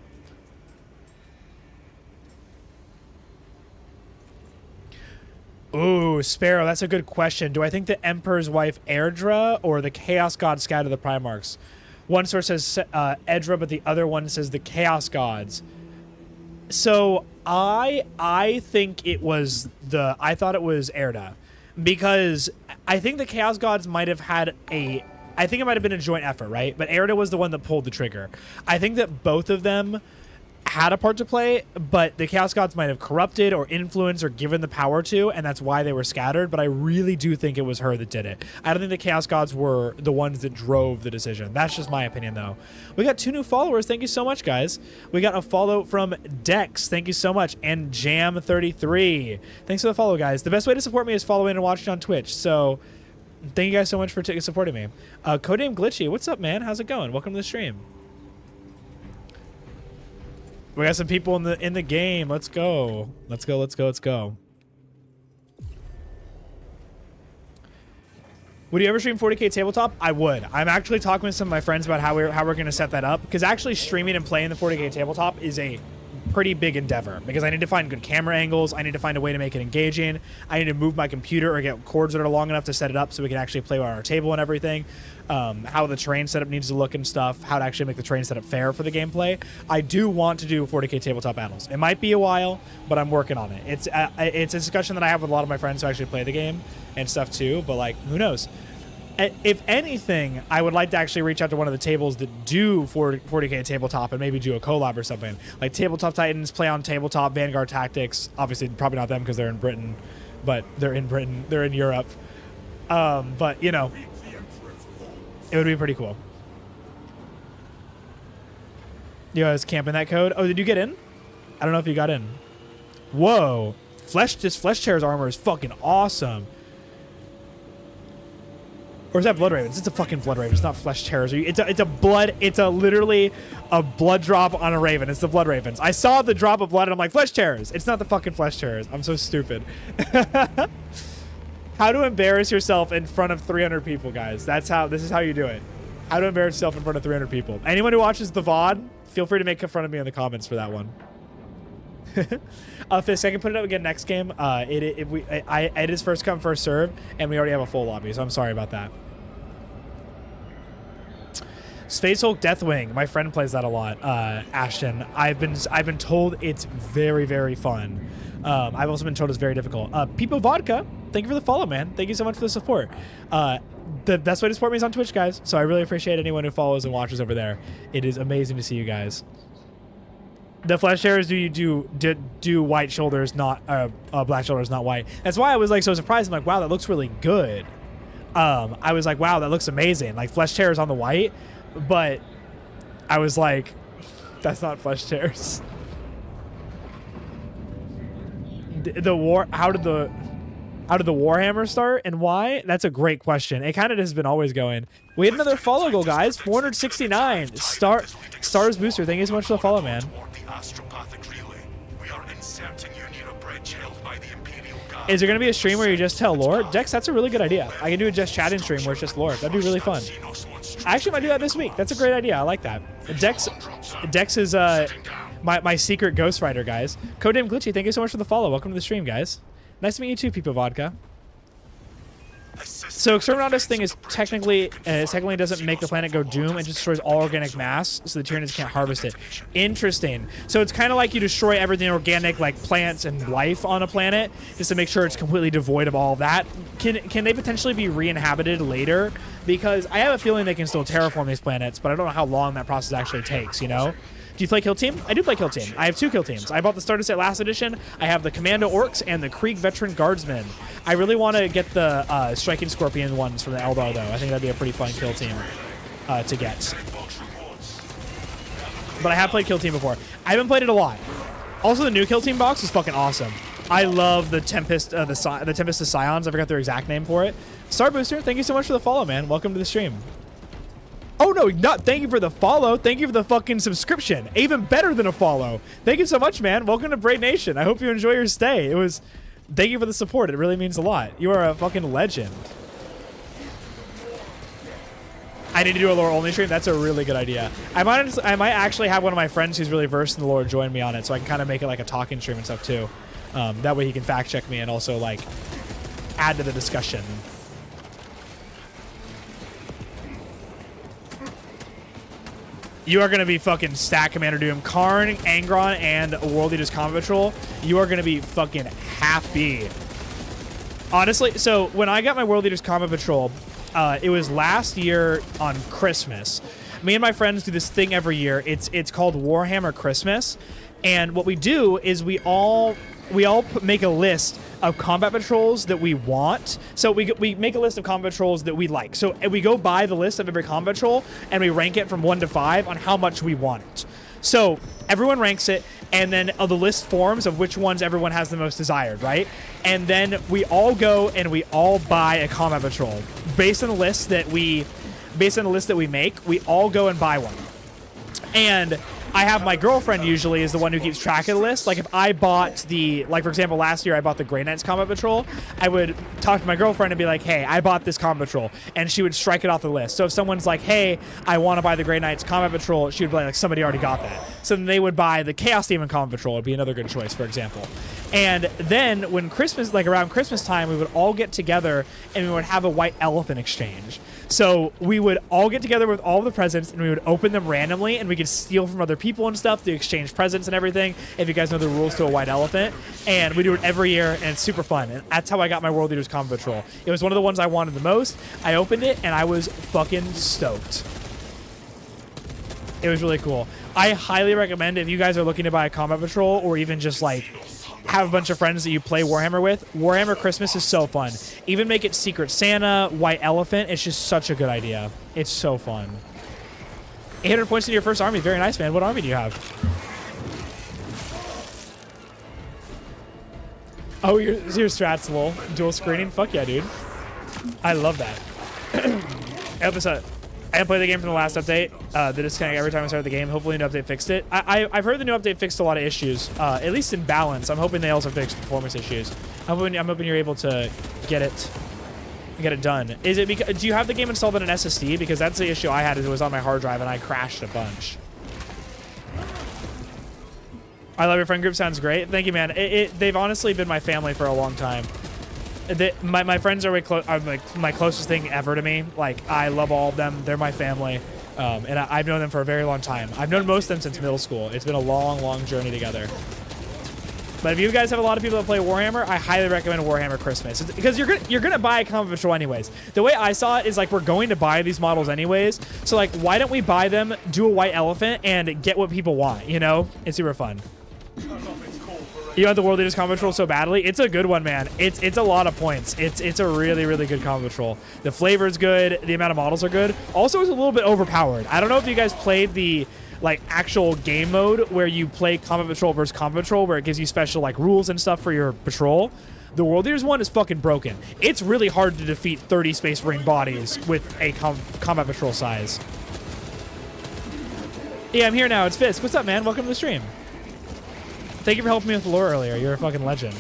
Ooh, Sparrow, that's a good question. Do I think the Emperor's wife, Airdra, or the Chaos God Scout of the Primarchs? One source says Edra, but the other one says the Chaos Gods. So I think it was I thought it was Erda, because I think the Chaos Gods might have had I think it might have been a joint effort, right? But Erda was the one that pulled the trigger. I think that both of them had a part to play, but the Chaos Gods might have corrupted or influenced or given the power to, and that's why they were scattered. But I really do think it was her that did it. I don't think the Chaos Gods were the ones that drove the decision. That's just my opinion, though. We got 2 new followers. Thank you so much, guys. We got a follow from Dex. Thank you so much. And Jam33. Thanks for the follow, guys. The best way to support me is following and watching on Twitch. So thank you guys so much for supporting me. Codename Glitchy. What's up, man? How's it going? Welcome to the stream. We got some people in the game. Let's go. Let's go. Let's go. Let's go. Would you ever stream 40K tabletop? I would. I'm actually talking with some of my friends about how we're going to set that up, because actually streaming and playing the 40K tabletop is a pretty big endeavor, because I need to find good camera angles. I need to find a way to make it engaging. I need to move my computer or get cords that are long enough to set it up so we can actually play on our table and everything. How the terrain setup needs to look and stuff, how to actually make the terrain setup fair for the gameplay. I do want to do 40K tabletop battles. It might be a while, but I'm working on it. It's a discussion that I have with a lot of my friends who actually play the game and stuff too, but like, who knows? If anything, I would like to actually reach out to one of the tables that do 40K tabletop and maybe do a collab or something. Like Tabletop Titans, Play on Tabletop, Vanguard Tactics. Obviously, probably not them because they're in Britain, but they're in Britain. They're in Europe. But, you know, it would be pretty cool. You guys camping that code? Oh, did you get in? I don't know if you got in. Whoa. This Flesh Chair's armor is fucking awesome. Or is that Blood Ravens? It's a fucking Blood Raven. It's not Flesh Terrors. It's literally a blood drop on a Raven. It's the Blood Ravens. I saw the drop of blood and I'm like, Flesh Terrors. It's not the fucking Flesh Terrors. I'm so stupid. How to embarrass yourself in front of 300 people, guys. This is how you do it. How to embarrass yourself in front of 300 people. Anyone who watches the VOD, feel free to make fun of me in the comments for that one. Fist, I can put it up again next game. It is first come, first serve, and we already have a full lobby, so I'm sorry about that. Space Hulk Deathwing. My friend plays that a lot. Ashton. I've been told it's very, very fun. I've also been told it's very difficult. Peepo Vodka, thank you for the follow, man. Thank you so much for the support. The best way to support me is on Twitch, guys. So I really appreciate anyone who follows and watches over there. It is amazing to see you guys. The Flesh Terrors do white shoulders, not black shoulders, not white. That's why I was like so surprised. I'm like, wow, that looks really good. I was like, wow, that looks amazing. Like Flesh Terrors on the white, but I was like, that's not Flesh Terrors. How did the How did the Warhammer start and why? That's a great question. It kind of has been always going. We had another follow goal, guys. 469. Stars Booster. Thank you so much for the follow, man. Is there going to be a stream where you just tell lore? Dex, that's a really good idea. I can do a just chatting stream where it's just lore. That'd be really fun. I actually might do that this week. That's a great idea. I like that. Dex is my secret ghostwriter, guys. Codename Glitchy, thank you so much for the follow. Welcome to the stream, guys. Nice to meet you too, People Vodka. So Exterminatus thing is technically doesn't make the planet go doom. It just destroys all organic mass, so the Tyranids can't harvest it. Interesting. So it's kind of like you destroy everything organic, like plants and life on a planet, just to make sure it's completely devoid of all of that. Can they potentially be re-inhabited later? Because I have a feeling they can still terraform these planets, but I don't know how long that process actually takes, you know? Do you play Kill Team? I do play Kill Team. I have 2 Kill Teams. I bought the starter set last edition. I have the Commando Orcs and the Krieg Veteran Guardsmen. I really want to get the Striking Scorpion ones from the Eldar, though. I think that'd be a pretty fun Kill Team to get. But I have played Kill Team before. I haven't played it a lot. Also, the new Kill Team box is fucking awesome. I love the Tempest, the Tempest of Scions. I forgot their exact name for it. Star Booster, thank you so much for the follow, man. Welcome to the stream. Oh, no, not thank you for the follow. Thank you for the fucking subscription. Even better than a follow. Thank you so much, man. Welcome to Braid Nation. I hope you enjoy your stay. Thank you for the support. It really means a lot. You are a fucking legend. I need to do a lore only stream. That's a really good idea. I might actually have one of my friends who's really versed in the lore join me on it, so I can kind of make it like a talking stream and stuff too. That way he can fact check me and also like add to the discussion. You are going to be fucking stack Commander Doom. Karn, Angron, and World Eaters Combat Patrol. You are going to be fucking happy. Honestly, so when I got my World Eaters Combat Patrol, it was last year on Christmas. Me and my friends do this thing every year. It's called Warhammer Christmas. And what we do is we all make a list of combat patrols that we want. So we make a list of combat patrols that we like. So we go by the list of every combat patrol and we rank it from 1 to 5 on how much we want it. So everyone ranks it, and then the list forms of which ones everyone has the most desired, right? And then we all go and we all buy a combat patrol based on the list that we make. We all go and buy one. And I have my girlfriend usually is the one who keeps track of the list. Like if I bought for example, last year I bought the Grey Knights Combat Patrol, I would talk to my girlfriend and be like, hey, I bought this Combat Patrol. And she would strike it off the list. So if someone's like, hey, I want to buy the Grey Knights Combat Patrol, she would be like, somebody already got that. So then they would buy the Chaos Demon Combat Patrol. Would be another good choice, for example. And then when Christmas, like around Christmas time, we would all get together and we would have a white elephant exchange. So we would all get together with all the presents and we would open them randomly and we could steal from other people and stuff to exchange presents and everything, if you guys know the rules to a white elephant. And we do it every year and it's super fun. And that's how I got my World Eaters Combat Patrol. It was one of the ones I wanted the most. I opened it and I was fucking stoked. It was really cool. I highly recommend if you guys are looking to buy a Combat Patrol or even just like have a bunch of friends that you play Warhammer with, Warhammer Christmas is so fun. Even make it Secret Santa, White Elephant. It's just such a good idea. It's so fun. 800 points in your first army. Very nice, man. What army do you have? Oh, your strat's lol. Dual screening? Fuck yeah, dude. I love that. I haven't played the game from the last update. The disconnect every time I started the game. Hopefully the new update fixed it. I've heard the new update fixed a lot of issues, at least in balance. I'm hoping they also fixed performance issues. I'm hoping you're able to get it done. Is it because, do you have the game installed on an SSD? Because that's the issue I had, is it was on my hard drive and I crashed a bunch. I love your friend group. Sounds great. Thank you, man. They've honestly been my family for a long time. My friends are like my closest thing ever to me. Like, I love all of them. They're my family. And I've known them for a very long time. I've known most of them since middle school. It's been a long, long journey together. But if you guys have a lot of people that play Warhammer, I highly recommend Warhammer Christmas. Because you're gonna buy a Combat Patrol anyways. The way I saw it is like, we're going to buy these models anyways. So like, why don't we buy them, do a white elephant, and get what people want, you know? It's super fun. You want the World Eaters Combat Patrol so badly? It's a good one, man. It's a lot of points. It's a really, really good Combat Patrol. The flavor's good. The amount of models are good. Also, it's a little bit overpowered. I don't know if you guys played the like actual game mode where you play Combat Patrol versus Combat Patrol, where it gives you special like rules and stuff for your patrol. The World Eaters one is fucking broken. It's really hard to defeat 30 Space Marine bodies with a combat patrol size. Yeah, I'm here now. It's Fisk. What's up, man? Welcome to the stream. Thank you for helping me with the lore earlier. You're a fucking legend.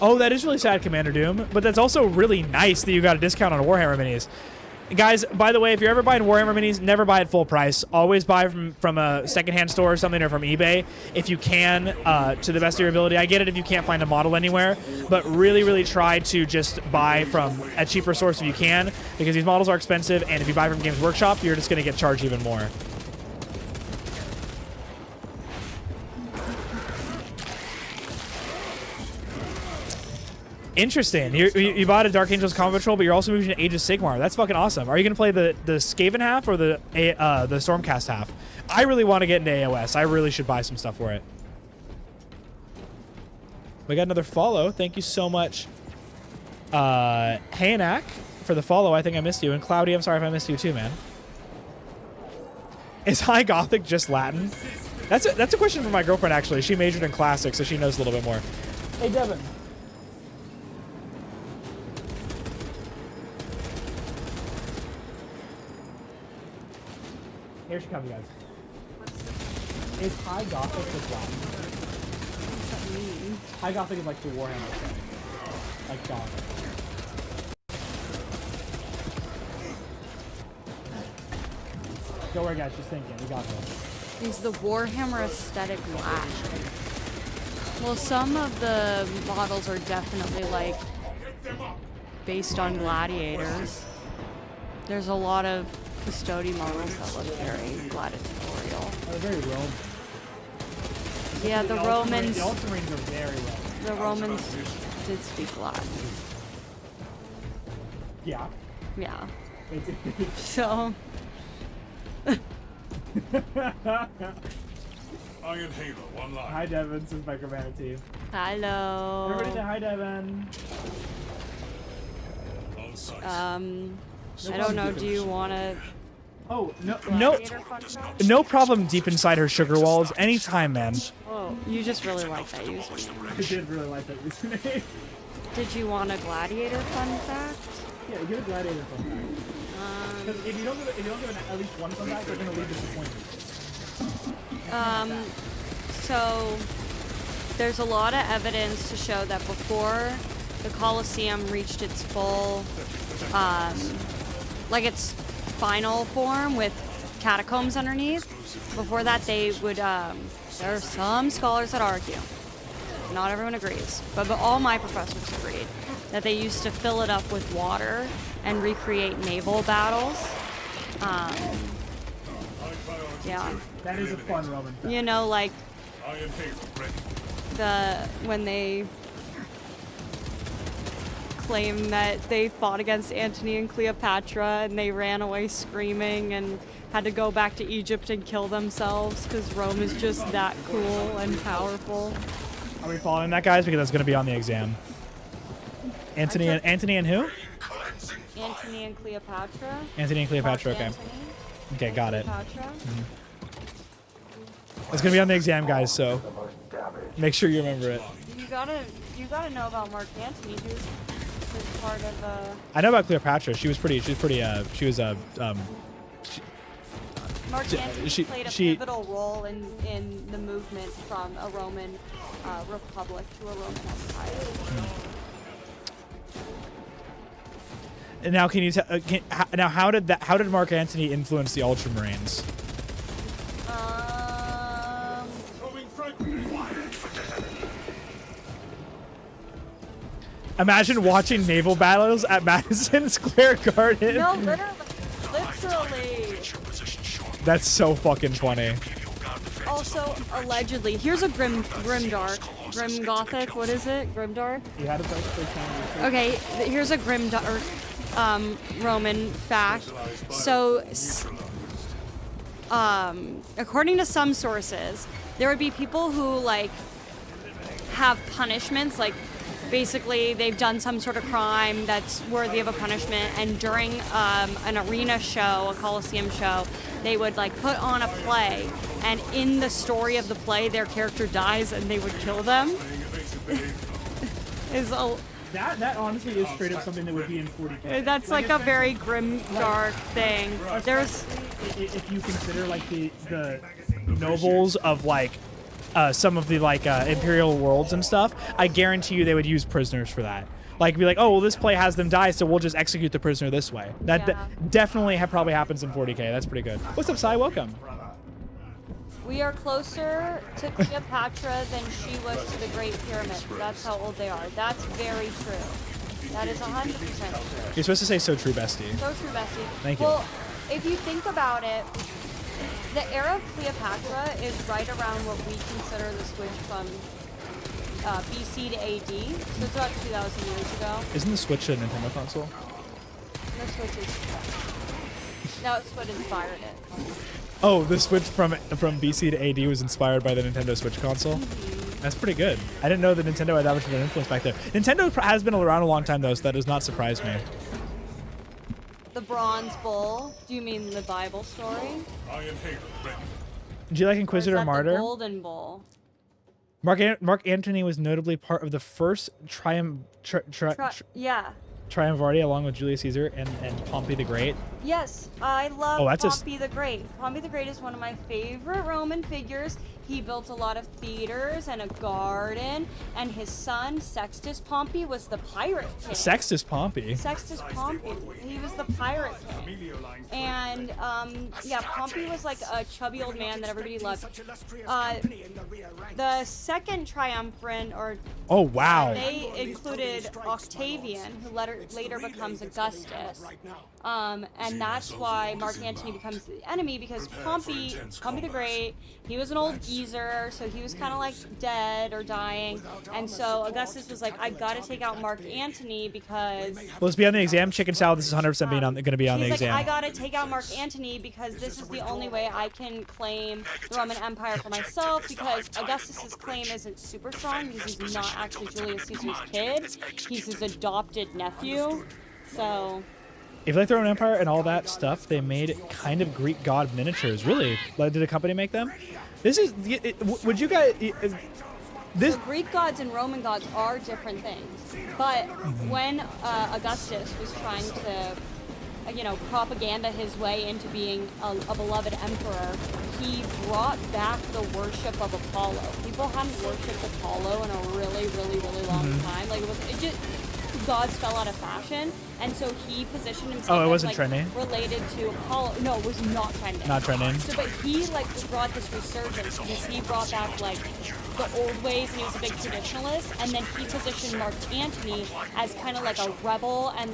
Oh, that is really sad, Commander Doom. But that's also really nice that you got a discount on Warhammer minis. Guys, by the way, if you're ever buying Warhammer minis, never buy at full price. Always buy from a secondhand store or something, or from eBay if you can, to the best of your ability. I get it if you can't find a model anywhere, but really, really try to just buy from a cheaper source if you can, because these models are expensive, and if you buy from Games Workshop, you're just going to get charged even more. Interesting. You bought a Dark Angels Combat Patrol, but you're also moving to Age of Sigmar. That's fucking awesome. Are you going to play the Skaven half or the Stormcast half? I really want to get into AOS. I really should buy some stuff for it. We got another follow. Thank you so much, Hayanak, for the follow. I think I missed you. And Cloudy, I'm sorry if I missed you too, man. Is High Gothic just Latin? That's a question for my girlfriend, actually. She majored in classics, so she knows a little bit more. Hey, Devin. Here she comes, guys. Is High Gothic just Latin? What's that mean? High Gothic is like the Warhammer thing. Like Gothic. Go where, guys. She's thinking. We got this. Is the Warhammer aesthetic Latin? Well, some of the models are definitely like based on gladiators. There's a lot of custody models that look very gladiatorial. They're very Roman. Yeah, the Romans. The Ultramarines are very Roman. The Romans did speak Latin. Yeah. Yeah. They did. So. Iron Halo, one line. Hi, Devin. This is Microman team. Hello. Everybody say hi, Devin. I don't know. Do you want to? Oh, no, No. problem deep inside her sugar walls. Anytime, man. Oh, you just really like that username. I did really like that username. Did you want a gladiator fun fact? Yeah, give a gladiator fun fact. Because if you don't give at least one fun fact, they're going to leave disappointed. So there's a lot of evidence to show that before the Colosseum reached its full, like its final form with catacombs underneath, before that they would, there are some scholars that argue, not everyone agrees, but all my professors agreed, that they used to fill it up with water and recreate naval battles. Yeah. That is a fun Roman fact. You know, like when they claim that they fought against Antony and Cleopatra and they ran away screaming and had to go back to Egypt and kill themselves because Rome is just that cool and powerful. Are we following that, guys? Because that's going to be on the exam. Antony and who? Antony and Cleopatra. Antony and Cleopatra. Mark Okay. Antony, Okay, got it. Cleopatra. It's going to be on the exam, guys. So make sure you remember it. You gotta know about Mark Antony, who's part of I know about Cleopatra. She was Mark Antony she- played a she- pivotal role in the movement from a Roman republic to a Roman empire. And now, can you tell? Now, how did Mark Antony influence the Ultramarines? Imagine watching naval battles at Madison Square Garden. No, literally. That's so fucking funny. Also, allegedly, here's a Grim Gothic. What is it? Grimdark. You had a place. Okay, here's a Grimdark Roman fact. So, according to some sources, there would be people who like have punishments like basically they've done some sort of crime that's worthy of a punishment, and during an arena show, a Coliseum show, they would like put on a play, and in the story of the play, their character dies and they would kill them. That honestly is straight up something that would be in 40K. That's like a very grim, dark thing. There's, if you consider like the nobles of like some of the like imperial worlds and stuff, I guarantee you they would use prisoners for that. Like be like, oh well, this play has them die, so we'll just execute the prisoner this way. That definitely probably happens in 40K. That's pretty good. What's up, Sai? Welcome. we are closer to Cleopatra than she was to the Great Pyramids. That's how old they are. That's very true. That is 100% true. You're supposed to say so true, bestie. So true, bestie. Thank you. Well, if you think about it, the era of Cleopatra is right around what we consider the switch from BC to AD. So it's about 2,000 years ago. Isn't the Switch a Nintendo console? The Switch is... No, it's what inspired it. Oh, the Switch from BC to AD was inspired by the Nintendo Switch console? Mm-hmm. That's pretty good. I didn't know that Nintendo had that much of an influence back there. Nintendo has been around a long time, though, so that does not surprise me. The Bronze Bull. Do you mean the Bible story? I am here, ready. Do you like Inquisitor or is that Martyr? The Golden Bull. Mark Antony was notably part of the first Yeah. Triumvirate along with Julius Caesar and Pompey the Great. Yes, I love Pompey the Great. Pompey the Great is one of my favorite Roman figures. He built a lot of theaters and a garden, and his son, Sextus Pompey, was the pirate king. Sextus Pompey? Sextus Pompey. He was the pirate king. And, yeah, Pompey was like a chubby old man that everybody loved. The second triumvirate, or... Oh, wow. They included Octavian, who later becomes Augustus. And that's why Mark Antony becomes the enemy, because Pompey the Great, he was an old geezer, so he was kind of like dead or dying. And so Augustus was like, I gotta take out Mark Antony because... Well, let's be on the exam. Chicken salad, this is 100% going to be on the exam. I gotta take out Mark Antony because this is the only way I can claim the Roman Empire for myself, because Augustus's claim isn't super strong because he's not actually Julius Caesar's kid. He's his adopted nephew. So... If you like the Roman Empire and all that stuff, they made kind of Greek god miniatures. Really? Did a company make them? This is... Would you guys... So Greek gods and Roman gods are different things. But when Augustus was trying to, propaganda his way into being a beloved emperor, he brought back the worship of Apollo. People hadn't worshipped Apollo in a really, really, really long time. Like, gods fell out of fashion, and so he positioned himself as related to Apollo. No, it was not trending. Not trending. So, but he brought this resurgence because he brought back the old ways, and he was a big traditionalist. And then he positioned Mark Antony as kind of like a rebel, and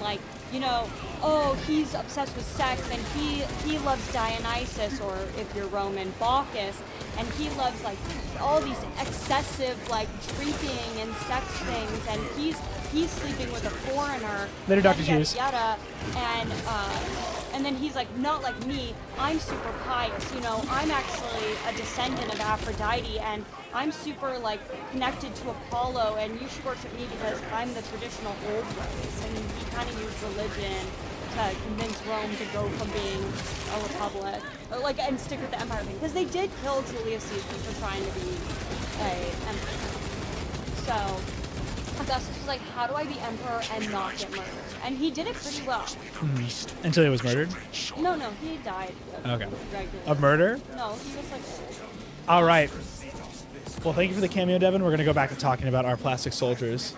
he's obsessed with sex, and he loves Dionysus, or if you're Roman, Bacchus, and he loves all these excessive drinking and sex things, and he's sleeping with a foreigner. Later, Dr. Hughes. And then he's like, not like me. I'm super pious. I'm actually a descendant of Aphrodite, and I'm super connected to Apollo, and you should worship me because I'm the traditional old race. And he kind of used religion to convince Rome to go from being a republic, and stick with the empire thing, because they did kill Julius Caesar for trying to be an emperor. So Augustus was like, how do I be emperor and not get murdered? And he did it pretty well. Until he was murdered? No, he died. Of murder? No, he was old. All right. Well, thank you for the cameo, Devin. We're going to go back to talking about our plastic soldiers.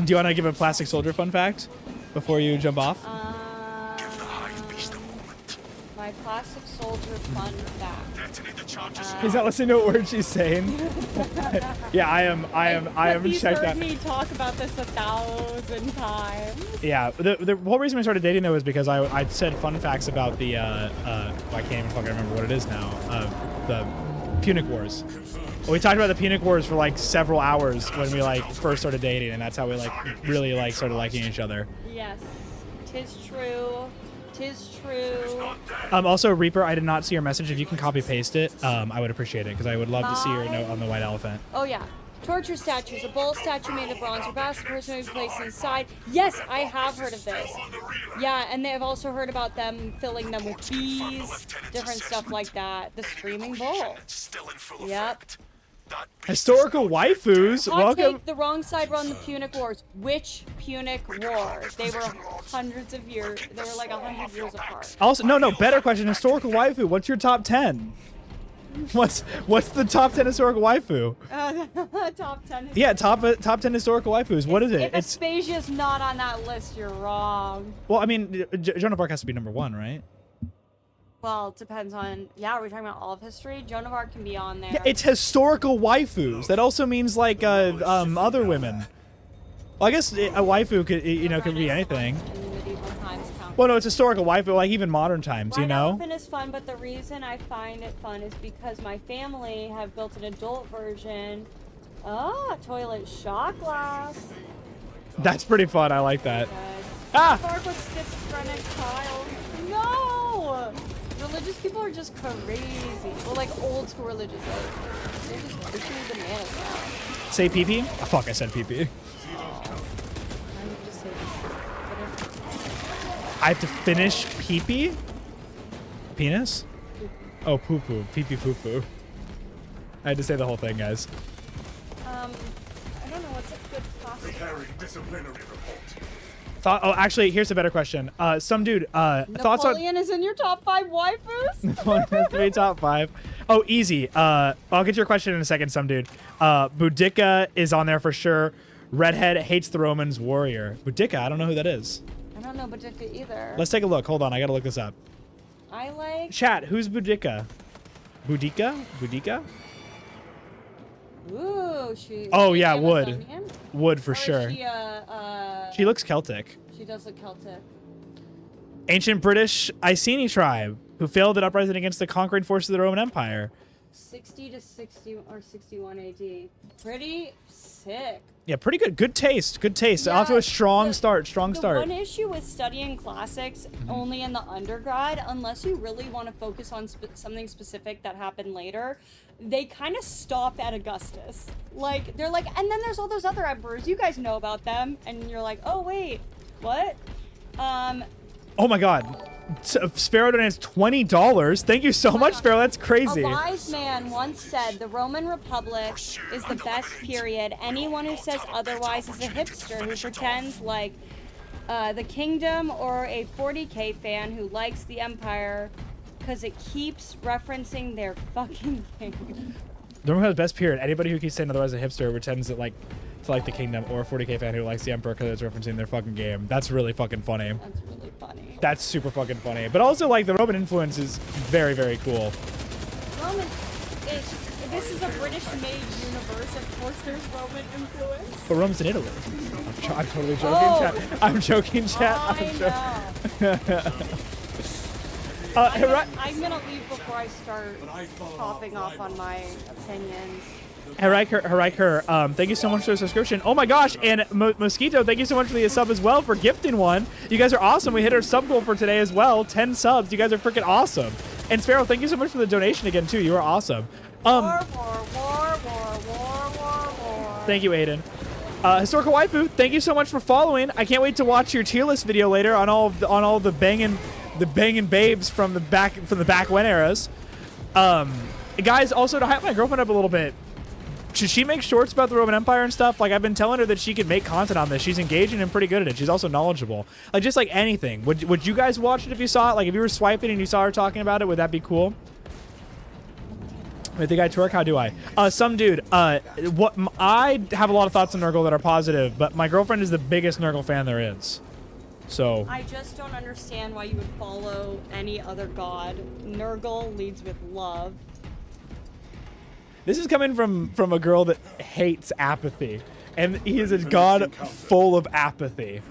Do you want to give a plastic soldier fun fact before you jump off? My plastic soldier fun fact. He's not listening to a word she's saying. Yeah, I am He's checked heard out. me talk about this 1,000 times. Yeah, the whole reason we started dating though is because I said fun facts about the I can't even fucking remember what it is now. The Punic Wars. Well, we talked about the Punic Wars for several hours when we first started dating, and that's how we really started liking each other. Yes, 'tis true. 'Tis true. Also, Reaper, I did not see your message. If you can copy paste it, I would appreciate it, because I would love to see your note on the white elephant. Oh yeah, Torture statues. A bull statue made of bronze or brass. The person who is placed inside. Yes, I have heard of this. Yeah, and they've also heard about them filling them with bees, different stuff like that. The Screaming Bull. Yep. Historical waifus. Hot Welcome. take, the wrong side run the Punic Wars. Which Punic Wars? They were hundreds of years. They were like 100 years apart. Also, no. Better question. Historical waifu. What's your top 10? What's the top 10 historical waifu? Top 10. Yeah, top 10 historical waifus. What is it? If Aspasia's not on that list, you're wrong. Well, I mean, Joan of Arc has to be number 1, right? Well, it depends on. Yeah, are we talking about all of history? Joan of Arc can be on there. Yeah, it's historical waifus. That also means like other women. Well, I guess a waifu could could be anything. In medieval times count. Well, no, it's historical waifu, like even modern times, Red you know. Elephant is fun, but the reason I find it fun is because my family have built an adult version. Toilet shot glass. That's pretty fun. I like that. Good. Ah! Bark with schizophrenic child. No! Religious people are just crazy. Well, like old school religious. They're just pushing bananas now. Say pee-pee? Oh, fuck, I said pee-pee. I would just say I have to finish pee-pee? Penis? Oh, poo-poo. Pee-pee poo-poo. I had to say the whole thing, guys. I don't know what's a good classic. Preparing disciplinary report. Oh, actually, here's a better question. Some dude, thoughts on... Napoleon is in your top 5 waifus? Napoleon has to be top 5. Oh, easy. I'll get to your question in a second, some dude. Boudica is on there for sure. Redhead hates the Romans warrior. Boudica, I don't know who that is. I don't know Boudica either. Let's take a look. Hold on, I gotta look this up. I like... Chat, who's Boudica? Boudica? Boudica? Ooh, she... Oh, yeah, wood. Amazonian? Wood for Or is sure. She, She looks Celtic. She does look Celtic. Ancient British Iceni tribe who failed at uprising against the conquering forces of the Roman Empire. 60 to 60 or 61 AD. Pretty sick. Yeah, pretty good. Good taste. Good taste. Yeah, Off to a strong the- start. Strong The start. one issue with studying classics only in the undergrad, unless you really want to focus on something specific that happened later, they kind of stop at Augustus. Like, they're like, and then there's all those other emperors. You guys know about them. And you're like, oh, wait, what? Oh my god. Sparrow donates $20. Thank you so much, Sparrow. That's crazy. A wise man once said, the Roman Republic is the best period. Anyone who says otherwise is a hipster who pretends like the kingdom, or a 40K fan who likes the empire because it keeps referencing their fucking king. The Roman has best period. Anybody who keeps saying otherwise a hipster pretends that to like the kingdom, or a 40K fan who likes the emperor because it's referencing their fucking game. That's really fucking funny. That's really funny. That's super fucking funny. But also, like, the Roman influence is very, very cool. Roman, this is a British-made universe. Of course, there's Roman influence. But Rome's in Italy. I'm totally joking, chat. I'm joking, chat. I know. I'm gonna leave before I start popping off on my opinions. Hariker, thank you so much for the subscription. Oh my gosh, and Mosquito, thank you so much for the sub as well, for gifting one. You guys are awesome. We hit our sub goal for today as well. 10 subs. You guys are freaking awesome. And Sparrow, thank you so much for the donation again, too. You are awesome. War. Thank you, Aiden. Historical Waifu, thank you so much for following. I can't wait to watch your tier list video later on all the banging babes from the back when eras. Guys, also to hype my girlfriend up a little bit. Should she make shorts about the Roman Empire and stuff? Like, I've been telling her that she could make content on this. She's engaging and pretty good at it. She's also knowledgeable. Like, just like anything. Would you guys watch it if you saw it? Like, if you were swiping and you saw her talking about it, would that be cool? Wait, the guy twerk? How do I? Some dude. I have a lot of thoughts on Nurgle that are positive, but my girlfriend is the biggest Nurgle fan there is. So. I just don't understand why you would follow any other god. Nurgle leads with love. This is coming from a girl that hates apathy, and he is a god full of apathy.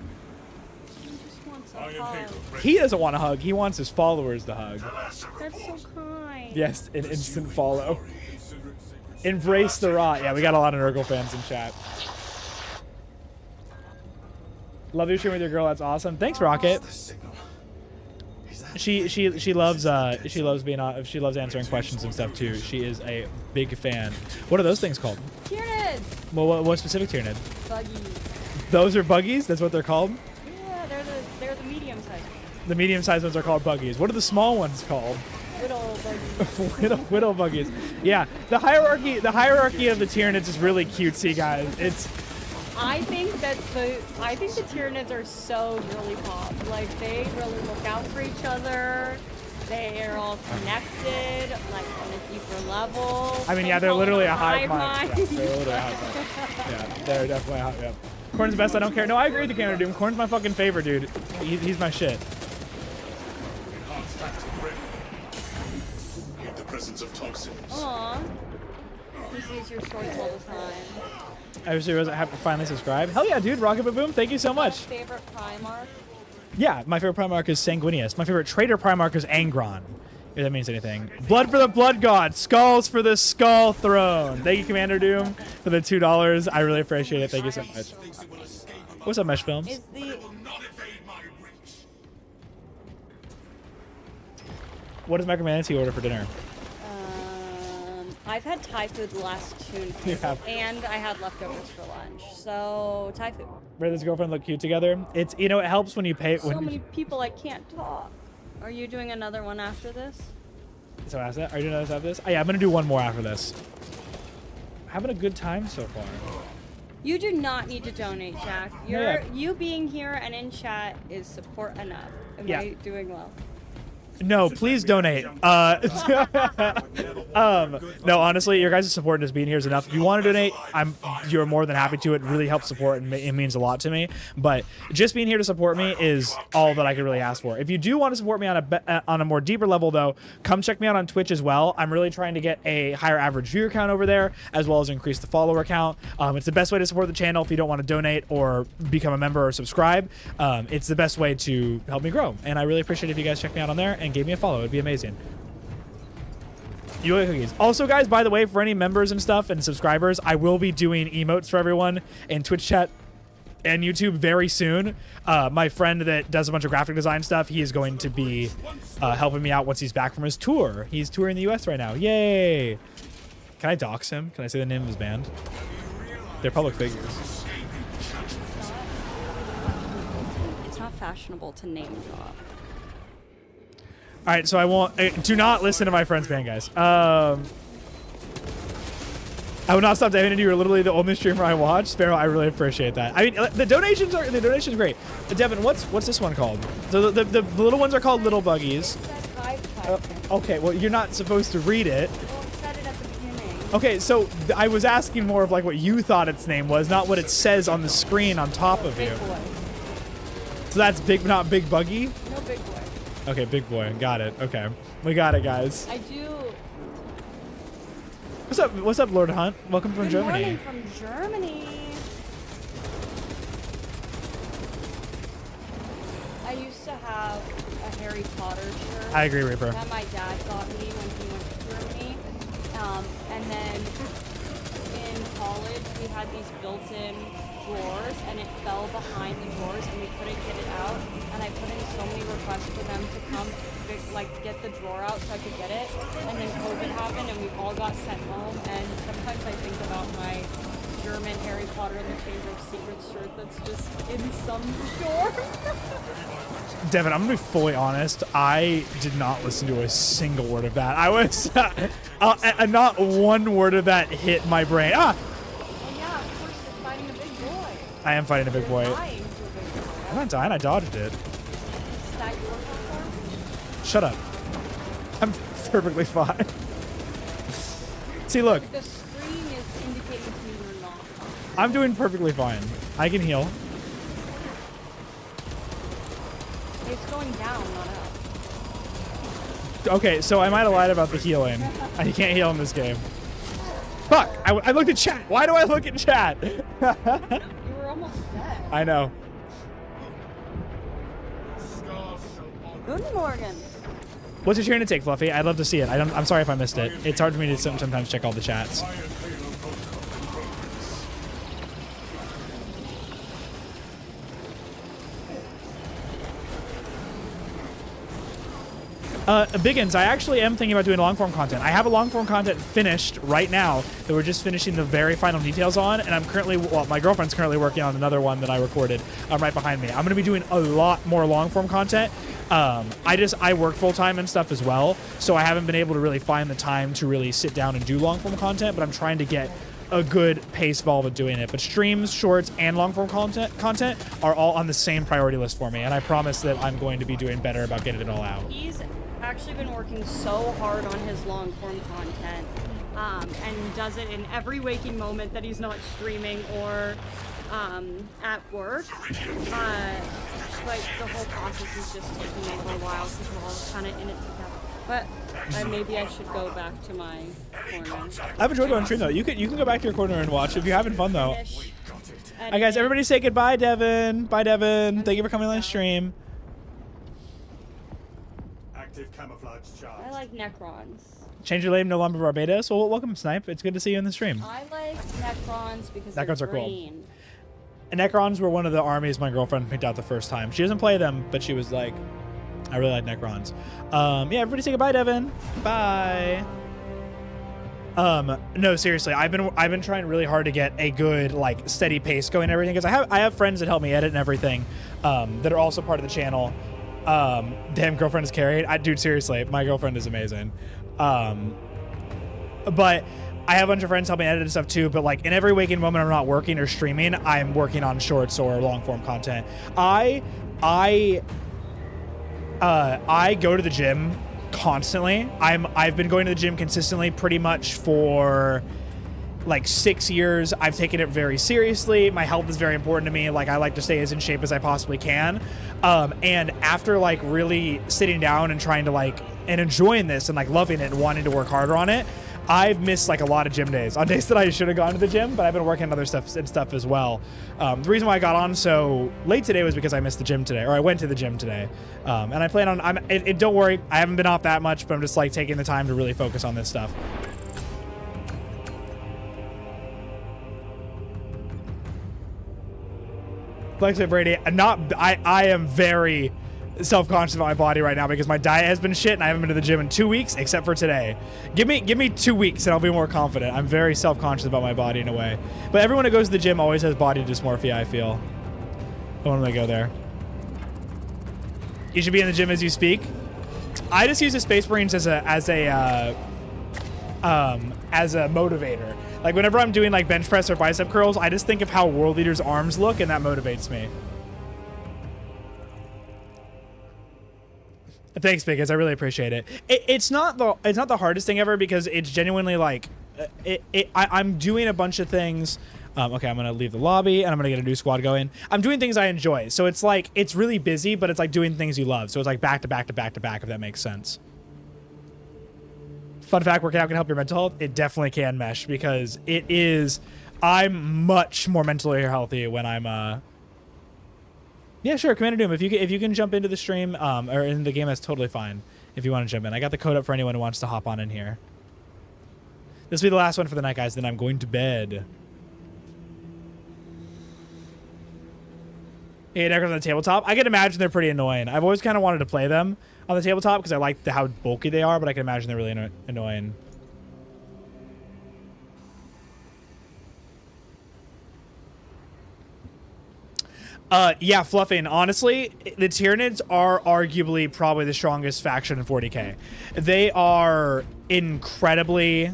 He just wants a hug. He doesn't want to hug. He wants his followers to hug. That's so kind. Yes, an instant follow. Embrace the rot. Yeah, we got a lot of Nurgle fans in chat. Love your stream with your girl. That's awesome. Thanks, Rocket. She loves answering questions and stuff too. She is a big fan. What are those things called? Tyranids. Well, what specific Tyranid? Buggies. Those are buggies? That's what they're called? Yeah, they're the medium-sized ones. The medium-sized ones are called buggies. What are the small ones called? Widow buggies. Widow buggies. Yeah, the hierarchy of the Tyranids is really cutesy, guys. It's. I think the Tyranids are so really pop. Like, they really look out for each other. They are all connected, like on a deeper level. I mean, yeah, they're literally a hive mind. Yeah, they're literally a hive mind. Yeah, they're definitely a hive. Yeah. Corn's the best. I don't care. No, I agree with the Commander Doom. Corn's my fucking favorite, dude. He's my shit. The presence of toxins. Aww. You use your shorts all the time. I wish I have to finally subscribe. Hell yeah, dude. Rocket Boom. Thank you so much. Favorite Primarch? Yeah, my favorite Primarch is Sanguinius. My favorite traitor Primarch is Angron. If that means anything. Blood for the Blood God. Skulls for the Skull Throne. Thank you, Commander Doom, for the $2. I really appreciate it. Thank you so much. What's up, Mesh Films? Is the What does Macromancy order for dinner? I've had Thai food the last 2 nights, You have. and I had leftovers for lunch. So Thai food. Brother's girlfriend look cute together. It's, you know, it helps when you pay. So many people I can't talk. Are you doing another one after this? So ask that. Are you doing another after this? Oh, yeah, I'm gonna do one more after this. Having a good time so far. You do not need to donate, Jack. Yeah. You being here and in chat is support enough. Am Yeah. I doing well? No, please donate. No, honestly, your guys' support and just being here is enough. If you want to donate, you're more than happy to. It really helps support and it means a lot to me. But just being here to support me is all that I could really ask for. If you do want to support me on a more deeper level, though, come check me out on Twitch as well. I'm really trying to get a higher average viewer count over there, as well as increase the follower count. It's the best way to support the channel if you don't want to donate or become a member or subscribe. It's the best way to help me grow, and I really appreciate it if you guys check me out on there and gave me a follow. It'd be amazing. You like cookies. Also, guys, by the way, for any members and stuff and subscribers, I will be doing emotes for everyone in Twitch chat and YouTube very soon. My friend that does a bunch of graphic design stuff, he is going to be helping me out once he's back from his tour. He's touring the US right now. Yay! Can I dox him? Can I say the name of his band? They're public figures. It's not fashionable to name drop. All right, so I won't. Do not listen to my friend's band, guys. I will not stop diving into. You're literally the only streamer I watch. Sparrow, I really appreciate that. I mean, the donations are great. Devin, what's this one called? So the little ones are called little buggies. Okay, well you're not supposed to read it. Well, it said it at the beginning. Okay, so I was asking more of like what you thought its name was, not what it says on the screen on top of you. Big boy. So that's big, not big buggy. No big boy. Okay, big boy. Got it. Okay, we got it, guys. I do. What's up? What's up, Lord Hunt? Welcome from Good Germany. morning from Germany. I used to have a Harry Potter shirt. I agree, Reaper. That my dad got me when he went to Germany. And then in college, we had these built-in drawers, and it fell behind the drawers, and we couldn't get it out. And I put in so many requests for them to come, like, get the drawer out so I could get it. And then COVID happened, and we all got sent home. And sometimes I think about my German Harry Potter and the Chamber of Secrets shirt that's just in some drawer. Devin, I'm gonna be fully honest. I did not listen to a single word of that. I was not one word of that hit my brain. Oh yeah, of course you're fighting a big boy. I am fighting a big boy. You're dying to a big boy. I'm not dying. I dodged it. Is that your platform? Shut up. I'm perfectly fine. See, look. The screen is indicating to me you're not. I'm doing perfectly fine. I can heal. It's going down, not up. Okay, so I might have lied about the healing. I can't heal in this game. Fuck! I looked at chat. Why do I look at chat? You were almost dead. I know. Good morning. What's your turn to take, Fluffy? I'd love to see it. I'm sorry if I missed it. It's hard for me to sometimes check all the chats. Biggins, I actually am thinking about doing long form content. I have a long form content finished right now that we're just finishing the very final details on, and I'm currently, well, my girlfriend's currently working on another one that I recorded right behind me. I'm going to be doing a lot more long form content. I work full time and stuff as well, so I haven't been able to really find the time to really sit down and do long form content, but I'm trying to get a good pace of all of doing it. But streams, shorts, and long form content are all on the same priority list for me, and I promise that I'm going to be doing better about getting it all out. He's actually been working so hard on his long form content, and does it in every waking moment that he's not streaming or at work. Like the whole process is just taking over a while because we're all kind of in it together. But maybe I should go back to my corner. I've enjoyed going stream though. You can go back to your corner and watch if you're having fun though. Hi guys, everybody say goodbye, Devin. Bye, Devin. Thank you for coming on stream. Active camouflage charge. I like Necrons. Change your name to Lumber Barbados. Well, welcome, Snipe. It's good to see you in the stream. I like Necrons because Necrons they're are cool. green. And Necrons were one of the armies my girlfriend picked out the first time. She doesn't play them, but she was like, I really like Necrons. Yeah, everybody say goodbye, Devin. Bye. No, seriously, I've been trying really hard to get a good, like, steady pace going and everything, because I have friends that help me edit and everything, that are also part of the channel. Damn, girlfriend is carried. Dude, seriously, my girlfriend is amazing. But I have a bunch of friends helping edit and stuff too, but like in every waking moment I'm not working or streaming, I'm working on shorts or long form content. I go to the gym constantly. I've been going to the gym consistently pretty much for like 6 years. I've taken it very seriously. My health is very important to me. Like I like to stay as in shape as I possibly can. And after like really sitting down and trying to like, and enjoying this and like loving it and wanting to work harder on it, I've missed like a lot of gym days on days that I should have gone to the gym, but I've been working on other stuff as well. The reason why I got on so late today was because I missed the gym today, or I went to the gym today. And I plan on, don't worry, I haven't been off that much, but I'm just like taking the time to really focus on this stuff. Flex it, Brady. I am very self-conscious about my body right now because my diet has been shit and I haven't been to the gym in 2 weeks except for today. Give me 2 weeks and I'll be more confident. I'm very self-conscious about my body in a way. But everyone who goes to the gym always has body dysmorphia, I feel. I want to go there. You should be in the gym as you speak. I just use the Space Marines as a motivator. Like whenever I'm doing like bench press or bicep curls, I just think of how World Leader's arms look and that motivates me. Thanks, Biggins. I really appreciate it. It's not the hardest thing ever because it's genuinely like I'm doing a bunch of things. Okay, I'm gonna leave the lobby and I'm gonna get a new squad going. I'm doing things I enjoy, so it's like it's really busy, but it's like doing things you love. So it's like back to back to back to back, if that makes sense. Fun fact: working out can help your mental health. It definitely can mesh because it is. I'm much more mentally healthy when I'm Yeah, sure, Commander Doom. If you can jump into the stream or in the game, that's totally fine. If you want to jump in, I got the code up for anyone who wants to hop on in here. This will be the last one for the night, guys. Then I'm going to bed. Yeah, Necrons on the tabletop. I can imagine they're pretty annoying. I've always kind of wanted to play them on the tabletop because I like how bulky they are, but I can imagine they're really annoying. Yeah, Fluffing. Honestly, the Tyranids are arguably probably the strongest faction in 40k. They are incredibly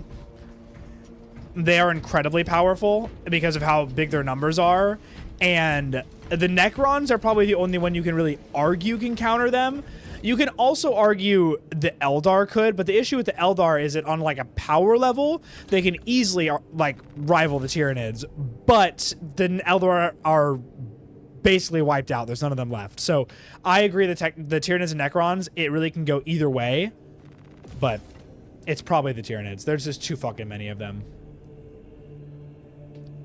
powerful because of how big their numbers are, and the Necrons are probably the only one you can really argue can counter them. You can also argue the Eldar could, but the issue with the Eldar is that on like a power level, they can easily like rival the Tyranids, but the Eldar are basically wiped out. There's none of them left. So I agree the Tyranids and Necrons, it really can go either way, but it's probably the Tyranids. There's just too fucking many of them.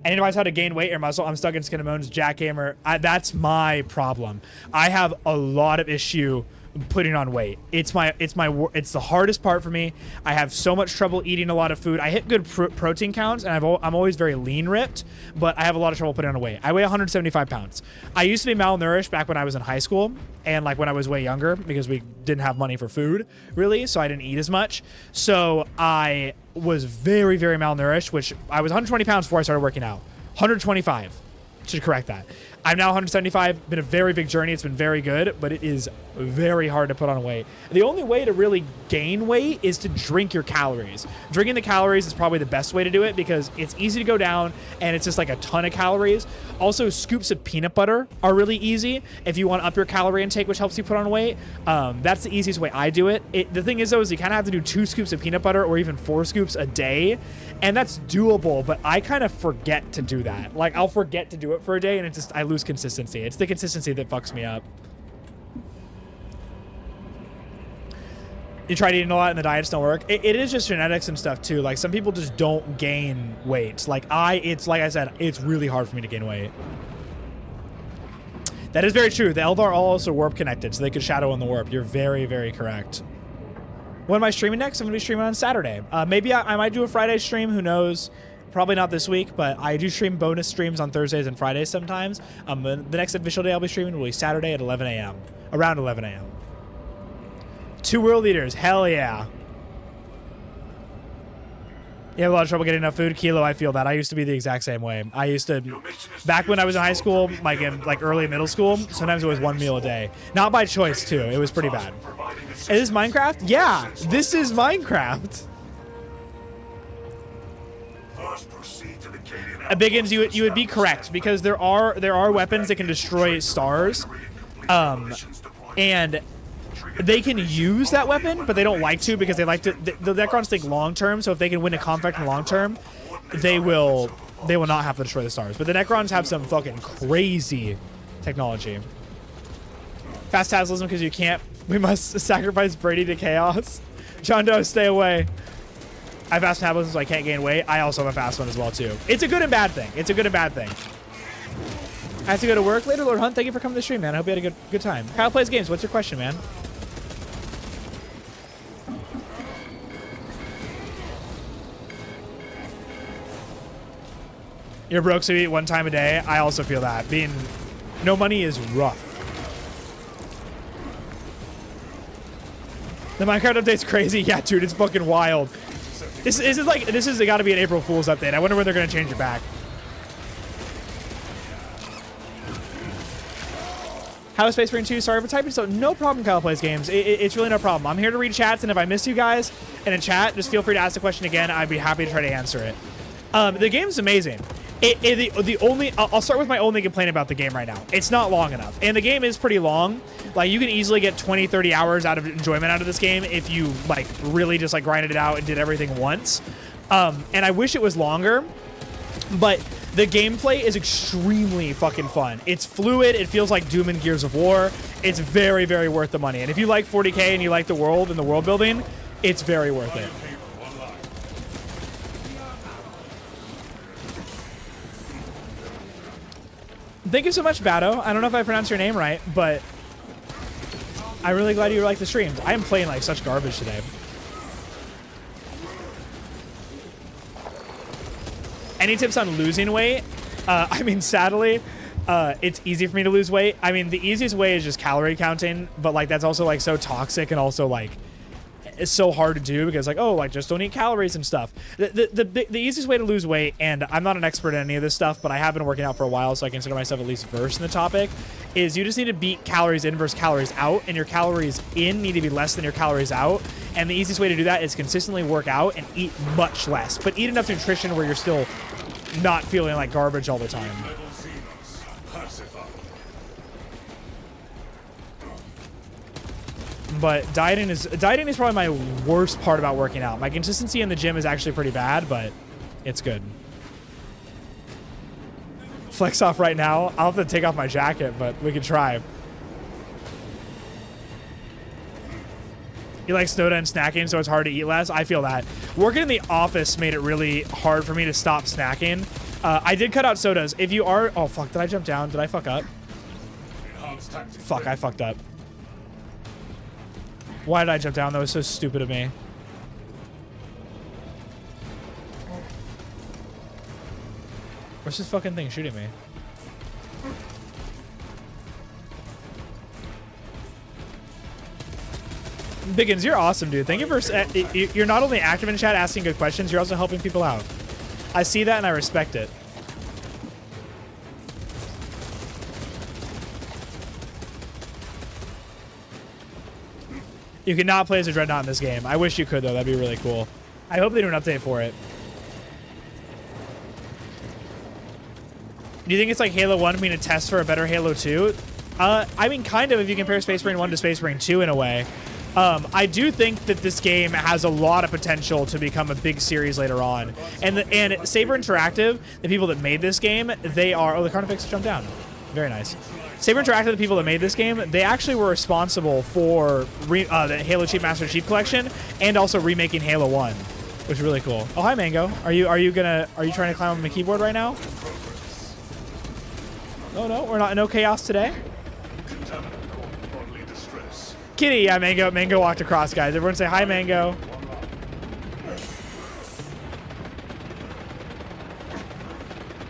Any advice how to gain weight or muscle? I'm stuck in Skin and Bones, jackhammer. That's my problem. I have a lot of issue putting on weight. It's the hardest part for me. I have so much trouble eating a lot of food. I hit good protein counts, and I'm always very lean ripped, but I have a lot of trouble putting on weight. I weigh 175 pounds. I used to be malnourished back when I was in high school and like when I was way younger because we didn't have money for food really, so I didn't eat as much. So I was very, very malnourished, which I was 120 pounds before I started working out. 125 to correct that. I'm now 175. Been a very big journey. It's been very good, but it is very hard to put on weight. The only way to really gain weight is to drink your calories. Drinking the calories is probably the best way to do it because it's easy to go down and it's just like a ton of calories. Also, scoops of peanut butter are really easy if you want to up your calorie intake, which helps you put on weight. That's the easiest way I do it. The thing is, though, is you kind of have to do 2 scoops of peanut butter or even 4 scoops a day, and that's doable, but I kind of forget to do that. Like, I'll forget to do it for a day, and it's just I lose consistency. It's the consistency that fucks me up. You tried eating a lot and the diets don't work. It is just genetics and stuff too. Like some people just don't gain weight. Like it's like I said, it's really hard for me to gain weight. That is very true. The Eldar are also warp connected, so they could shadow in the warp. You're very, very correct. When am I streaming next? I'm gonna be streaming on Saturday. Maybe I might do a Friday stream. Who knows? Probably not this week, but I do stream bonus streams on Thursdays and Fridays sometimes. The next official day I'll be streaming will be Saturday at 11 a.m. Around 11 a.m. 2 world leaders, hell yeah. You have a lot of trouble getting enough food. Kilo, I feel that. I used to be the exact same way. I used to, back when I was in high school, like in early middle school, sometimes it was 1 meal a day. Not by choice too. It was pretty bad. Is this Minecraft? Yeah, this is Minecraft. Biggins, you would be correct because there are weapons that can destroy stars, and they can use that weapon, but they don't like to because they like to. The Necrons think long term, so if they can win a conflict in the long term, they will not have to destroy the stars. But the Necrons have some fucking crazy technology. Fast Taslism because you can't. We must sacrifice Brady to chaos. John Doe, stay away. I have fast metabolism, so I can't gain weight. I also have a fast one as well too. It's a good and bad thing. It's a good and bad thing. I have to go to work later. Lord Hunt, thank you for coming to the stream, man. I hope you had a good time. Kyle plays games. What's your question, man? You're broke, so you eat 1 time a day. I also feel that. Being no money is rough. The Minecraft update's crazy. Yeah, dude, it's fucking wild. This is got to be an April Fool's update. I wonder when they're gonna change it back. How is Space Marine 2? Sorry for typing. So no problem, Kyle plays games. It's really no problem. I'm here to read chats, and if I miss you guys in a chat, just feel free to ask the question again. I'd be happy to try to answer it. The game's amazing. I'll start with my only complaint about the game right now. It's not long enough. And the game is pretty long. Like, you can easily get 20, 30 hours out of enjoyment out of this game if you, like, really just, like, grinded it out and did everything once. And I wish it was longer, but the gameplay is extremely fucking fun. It's fluid. It feels like Doom and Gears of War. It's very, very worth the money. And if you like 40K and you like the world and the world building, it's very worth it. Thank you so much, Batto. I don't know if I pronounced your name right, but I'm really glad you like the streams. I am playing like such garbage today. Any tips on losing weight? I mean, sadly, it's easy for me to lose weight. I mean, the easiest way is just calorie counting, but like that's also like so toxic and also like it's so hard to do because like, oh, like just don't eat calories and stuff. The easiest way to lose weight, and I'm not an expert in any of this stuff, but I have been working out for a while, so I consider myself at least versed in the topic, is you just need to beat calories in versus calories out, and your calories in need to be less than your calories out. And the easiest way to do that is consistently work out and eat much less, but eat enough nutrition where you're still not feeling like garbage all the time. But dieting is probably my worst part about working out. My consistency in the gym is actually pretty bad, but it's good. Flex off right now. I'll have to take off my jacket, but we could try. You like soda and snacking, so it's hard to eat less? I feel that. Working in the office made it really hard for me to stop snacking. I did cut out sodas. If you are... Oh, fuck. Did I jump down? Did I fuck up? Fuck, I fucked up. Why did I jump down? That was so stupid of me. Where's this fucking thing shooting me? Biggins, you're awesome, dude. Thank you for... You're not only active in chat asking good questions, you're also helping people out. I see that and I respect it. You cannot play as a Dreadnought in this game. I wish you could, though. That'd be really cool. I hope they do an update for it. Do you think it's like Halo 1 being a test for a better Halo 2? I mean, kind of, if you compare Space Marine 1 to Space Marine 2 in a way. I do think that this game has a lot of potential to become a big series later on. And Saber Interactive, the people that made this game, they are... Oh, the Carnifex jumped down. Very nice. Saber Interactive, the people that made this game, they actually were responsible for the Halo Chief Master Chief Collection and also remaking Halo 1, which is really cool. Oh, hi, Mango. Are you trying to climb on my keyboard right now? Oh, no, we're not no chaos today. Kitty, yeah, Mango. Mango walked across, guys. Everyone say hi, Mango.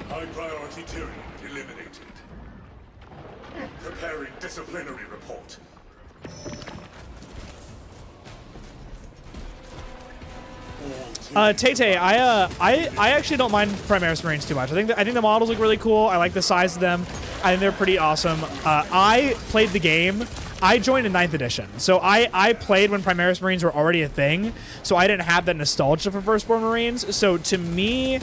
High priority Tyranid eliminated. Preparing disciplinary report. Tay-Tay, I actually don't mind Primarchs Marines too much. I think the models look really cool. I like the size of them. I think they're pretty awesome. I played the game. I joined in 9th edition, so I played when Primarchs Marines were already a thing, so I didn't have that nostalgia for Firstborn Marines. So to me,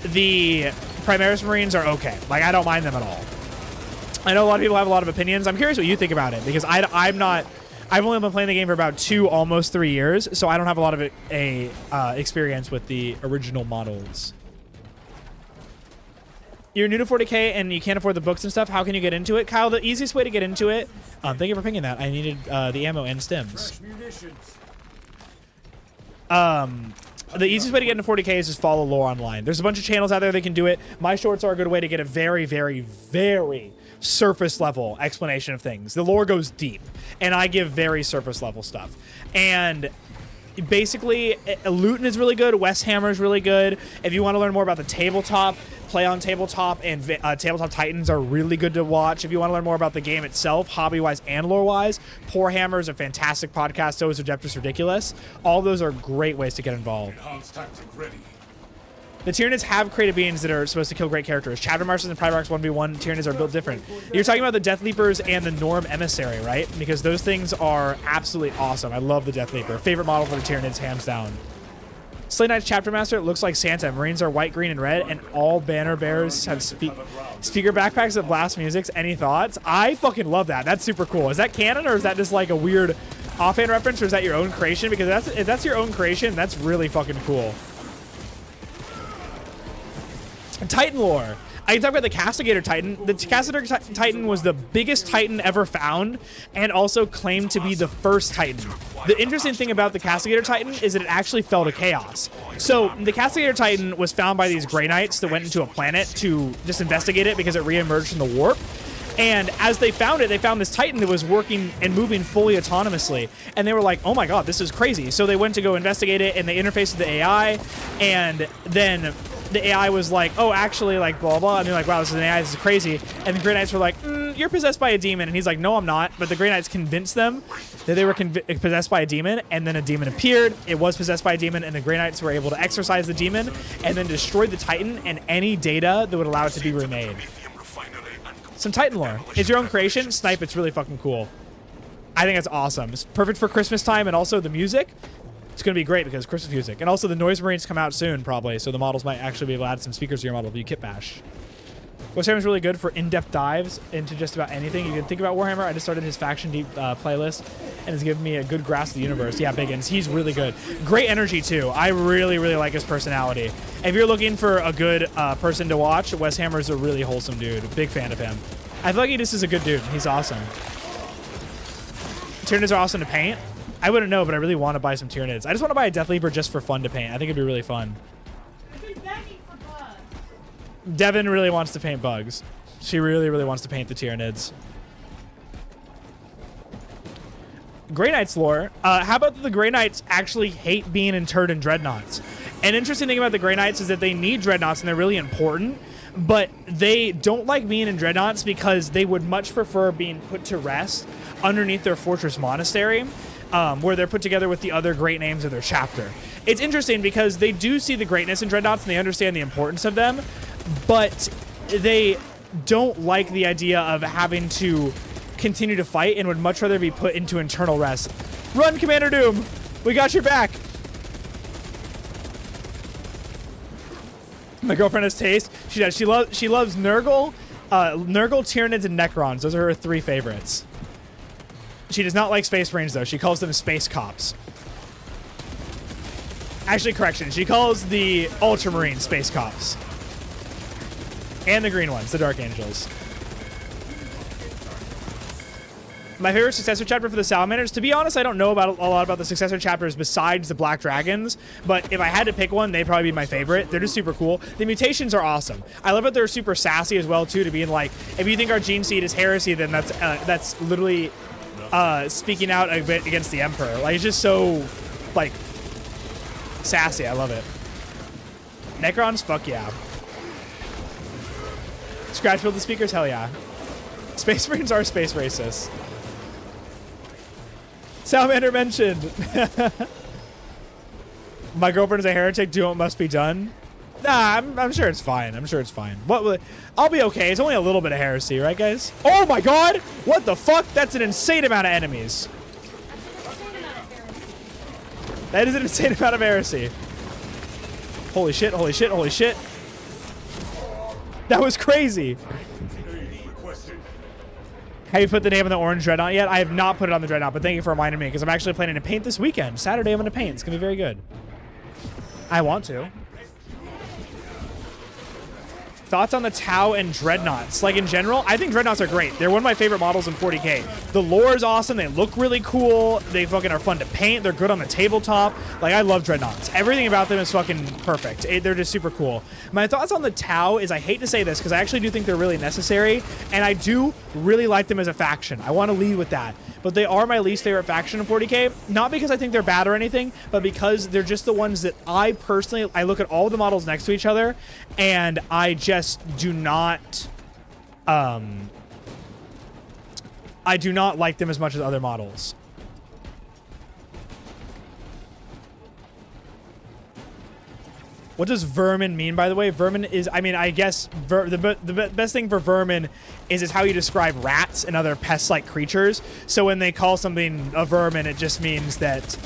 the Primarchs Marines are okay. Like, I don't mind them at all. I know a lot of people have a lot of opinions. I'm curious what you think about it, because I've only been playing the game for about almost 3 years, so I don't have a lot of experience with the original models. You're new to 40K and you can't afford the books and stuff. How can you get into it? Kyle, the easiest way to get into it... thank you for pinging that. I needed the ammo and stems. The easiest way to get into 40K is just follow lore online. There's a bunch of channels out there that can do it. My shorts are a good way to get a very, very, very surface level explanation of things. The lore goes deep, and I give very surface level stuff. And basically, Luton is really good. West Hammer is really good. If you want to learn more about the tabletop, Play on Tabletop and Tabletop Titans are really good to watch. If you want to learn more about the game itself, hobby-wise and lore-wise, Poor Hammer is a fantastic podcast. So is Adeptus Ridiculous. All those are great ways to get involved. Enhanced tactic ready. The Tyranids have creative beings that are supposed to kill great characters. Chapter Marshals and Primarchs 1v1 Tyranids are built different. You're talking about the Death Leapers and the Norm Emissary, right? Because those things are absolutely awesome. I love the Death Leaper. Favorite model for the Tyranids, hands down. Slay Knight's Chapter Master looks like Santa. Marines are white, green, and red, and all banner bearers have speaker backpacks that blast music. Any thoughts? I fucking love that. That's super cool. Is that canon, or is that just like a weird offhand reference, or is that your own creation? Because if that's your own creation, that's really fucking cool. Titan lore. I can talk about the Castigator Titan. The Castigator Titan was the biggest Titan ever found, and also claimed to be the first Titan. The interesting thing about the Castigator Titan is that it actually fell to chaos. So the Castigator Titan was found by these Grey Knights that went into a planet to just investigate it because it re-emerged from the warp. And as they found it, they found this Titan that was working and moving fully autonomously. And they were like, oh my god, this is crazy. So they went to go investigate it, and they interfaced with the AI, and then the AI was like, oh, actually, like, blah, blah. And they're like, wow, this is an AI, this is crazy. And the Grey Knights were like, you're possessed by a demon. And he's like, no, I'm not. But the Grey Knights convinced them that they were possessed by a demon, and then a demon appeared. It was possessed by a demon, and the Grey Knights were able to exorcise the demon and then destroy the Titan and any data that would allow it to be remade. Some Titan lore. It's your own creation. Snipe, it's really fucking cool. I think it's awesome. It's perfect for Christmas time, and also the music. It's going to be great because Christmas music. And also the Noise Marines come out soon, probably, so the models might actually be able to add some speakers to your model if you kit bash. Warhammer is really good for in-depth dives into just about anything you can think about Warhammer. I just started his faction deep playlist, and it's given me a good grasp of the universe. Yeah, Biggins, he's really good. Great energy, too. I really, really like his personality. If you're looking for a good person to watch, Wes Hammer's a really wholesome dude. Big fan of him. I feel like he just is a good dude. He's awesome. Tyranids are awesome to paint. I wouldn't know, but I really want to buy some Tyranids. I just want to buy a Death Leaper just for fun to paint. I think it'd be really fun. Devin really wants to paint bugs. She really, really wants to paint the Tyranids. Grey Knights lore, how about the Grey Knights actually hate being interred in Dreadnoughts? An interesting thing about the Grey Knights is that they need Dreadnoughts and they're really important, but they don't like being in Dreadnoughts because they would much prefer being put to rest underneath their fortress monastery, where they're put together with the other great names of their chapter. It's interesting because they do see the greatness in Dreadnoughts and they understand the importance of them, but they don't like the idea of having to continue to fight and would much rather be put into internal rest. Run, Commander Doom! We got your back! My girlfriend has taste. She does. She loves Nurgle, Tyranids, and Necrons. Those are her 3 favorites. She does not like Space Marines, though. She calls them Space Cops. Actually, correction. She calls the Ultramarine Space Cops. And the green ones, the Dark Angels. My favorite successor chapter for the Salamanders, to be honest, I don't know about a lot about the successor chapters besides the Black Dragons, but if I had to pick one, they'd probably be my favorite. They're just super cool. The mutations are awesome. I love that they're super sassy as well, too, to being like, if you think our gene seed is heresy, then that's literally speaking out a bit against the Emperor. Like, it's just so, like, sassy. I love it. Necrons, fuck yeah. Scratch build the speakers, hell yeah. Space Marines are space racists. Salamander mentioned. My girlfriend is a heretic. Do what must be done. Nah, I'm sure it's fine. I'm sure it's fine. I'll be okay. It's only a little bit of heresy, right, guys? Oh my god! What the fuck? That's an insane amount of enemies. That is an insane amount of heresy. Holy shit, holy shit, holy shit. That was crazy. Have you put the name on the orange Dreadnought yet? I have not put it on the Dreadnought, but thank you for reminding me because I'm actually planning to paint this weekend. Saturday I'm going to paint. It's going to be very good. I want to. Thoughts on the Tau and Dreadnoughts? Like, in general, I think Dreadnoughts are great. They're one of my favorite models in 40k. The lore is awesome. They look really cool. They fucking are fun to paint. They're good on the tabletop. Like, I love Dreadnoughts. Everything about them is fucking perfect. They're just super cool. My thoughts on the Tau is I hate to say this because I actually do think they're really necessary, and I do really like them as a faction. I want to lead with that. But they are my least favorite faction in 40k. Not because I think they're bad or anything, but because they're just the ones that I personally, I look at all the models next to each other, and I just do not I do not like them as much as other models. What does vermin mean, by the way? Vermin is, I mean, I guess the best thing for vermin is how you describe rats and other pest-like creatures. So when they call something a vermin, it just means that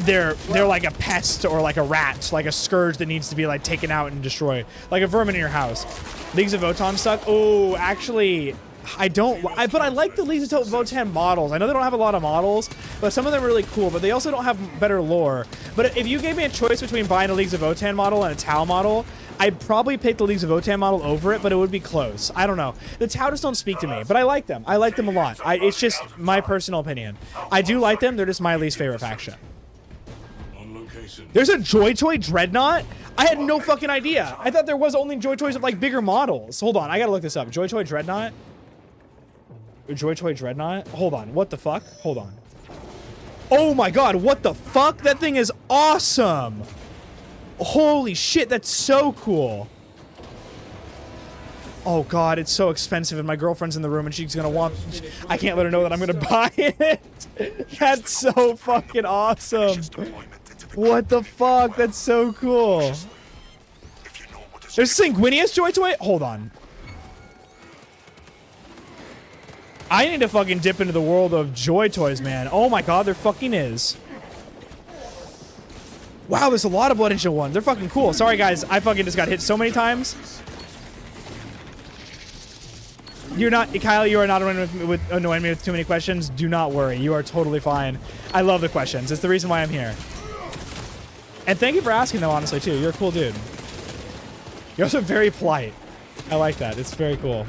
they're like a pest or like a rat, like a scourge that needs to be like taken out and destroyed, like a vermin in your house. Leagues of Votann suck. Oh, actually, but I like the Leagues of Votann models. I know they don't have a lot of models, but some of them are really cool, but they also don't have better lore. But if you gave me a choice between buying a Leagues of Votann model and a Tau model, I'd probably pick the Leagues of Votann model over it, but it would be close. I don't know. The Tau just don't speak to me, but I like them. I like them a lot. It's just my personal opinion. I do like them. They're just my least favorite faction. There's a Joy Toy Dreadnought? I had no fucking idea. I thought there was only Joy Toys of like bigger models. Hold on, I gotta look this up. Joy Toy Dreadnought? Joy Toy Dreadnought? Hold on, what the fuck? Hold on. Oh my god, what the fuck? That thing is awesome. Holy shit, that's so cool. Oh god, it's so expensive and my girlfriend's in the room and she's gonna want, I can't let her know that I'm gonna buy it. That's so fucking awesome. What the fuck? That's so cool. There's Sanguinius Joy Toy? Hold on. I need to fucking dip into the world of Joy Toys, man. Oh my god, there fucking is. Wow, there's a lot of Blood Angel ones. They're fucking cool. Sorry, guys. I fucking just got hit so many times. You're not, Kyle, you are not annoying me with too many questions. Do not worry. You are totally fine. I love the questions. It's the reason why I'm here. And thank you for asking, though, honestly, too. You're a cool dude. You're also very polite. I like that. It's very cool.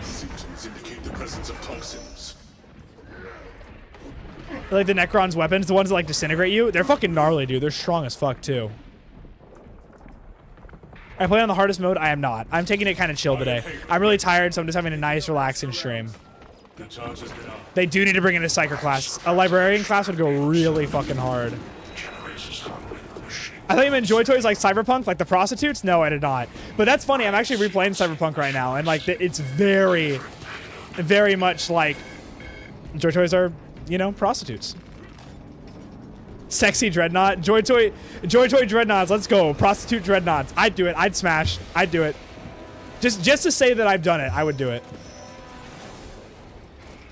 Symptoms indicate the presence of toxins. Like the Necron's weapons, the ones that like disintegrate you, they're fucking gnarly, dude. They're strong as fuck, too. I play on the hardest mode. I am not. I'm taking it kind of chill today. I'm really tired, so I'm just having a nice, relaxing stream. The charge has been up. They do need to bring in a psyker class. A librarian class would go really fucking hard. I thought you meant Joy Toys like Cyberpunk, like the prostitutes? No, I did not. But that's funny. I'm actually replaying Cyberpunk right now, and like it's very, very much like Joy Toys are, you know, prostitutes. Sexy Dreadnought, Joy Toy Dreadnoughts. Let's go, prostitute Dreadnoughts. I'd do it. I'd smash. I'd do it. Just to say that I've done it, I would do it.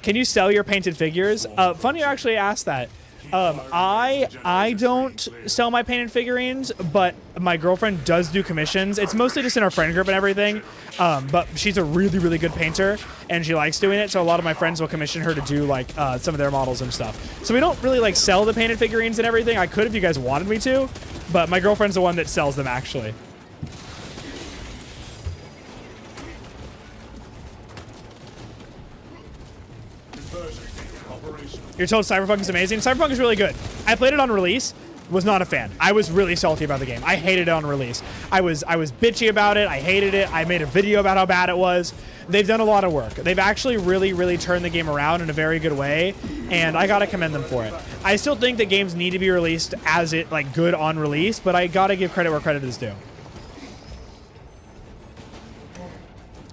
Can you sell your painted figures? Funny you actually asked that. I don't sell my painted figurines, but my girlfriend does do commissions. It's mostly just in our friend group and everything, but she's a really, really good painter, and she likes doing it, so a lot of my friends will commission her to do, like, some of their models and stuff. So we don't really, like, sell the painted figurines and everything. I could if you guys wanted me to, but my girlfriend's the one that sells them, actually. You're told Cyberpunk is amazing. Cyberpunk is really good. I played it on release. Was not a fan. I was really salty about the game. I hated it on release. I was bitchy about it. I hated it. I made a video about how bad it was. They've done a lot of work. They've actually really, really turned the game around in a very good way, and I gotta commend them for it. I still think that games need to be released as it like good on release, but I gotta give credit where credit is due.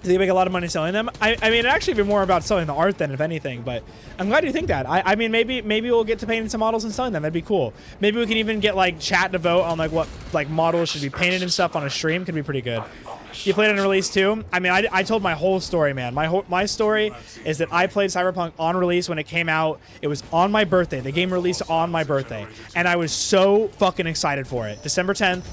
They make a lot of money selling them. I mean, it actually be more about selling the art than if anything, but I'm glad you think that. I mean, maybe we'll get to painting some models and selling them. That'd be cool. Maybe we can even get like chat to vote on like what like models should be painted and stuff on a stream. Could be pretty good. You played it on release too? I mean, I told my whole story, man. My story is that I played Cyberpunk on release when it came out. It was on my birthday. The game released on my birthday, and I was so fucking excited for it. December 10th.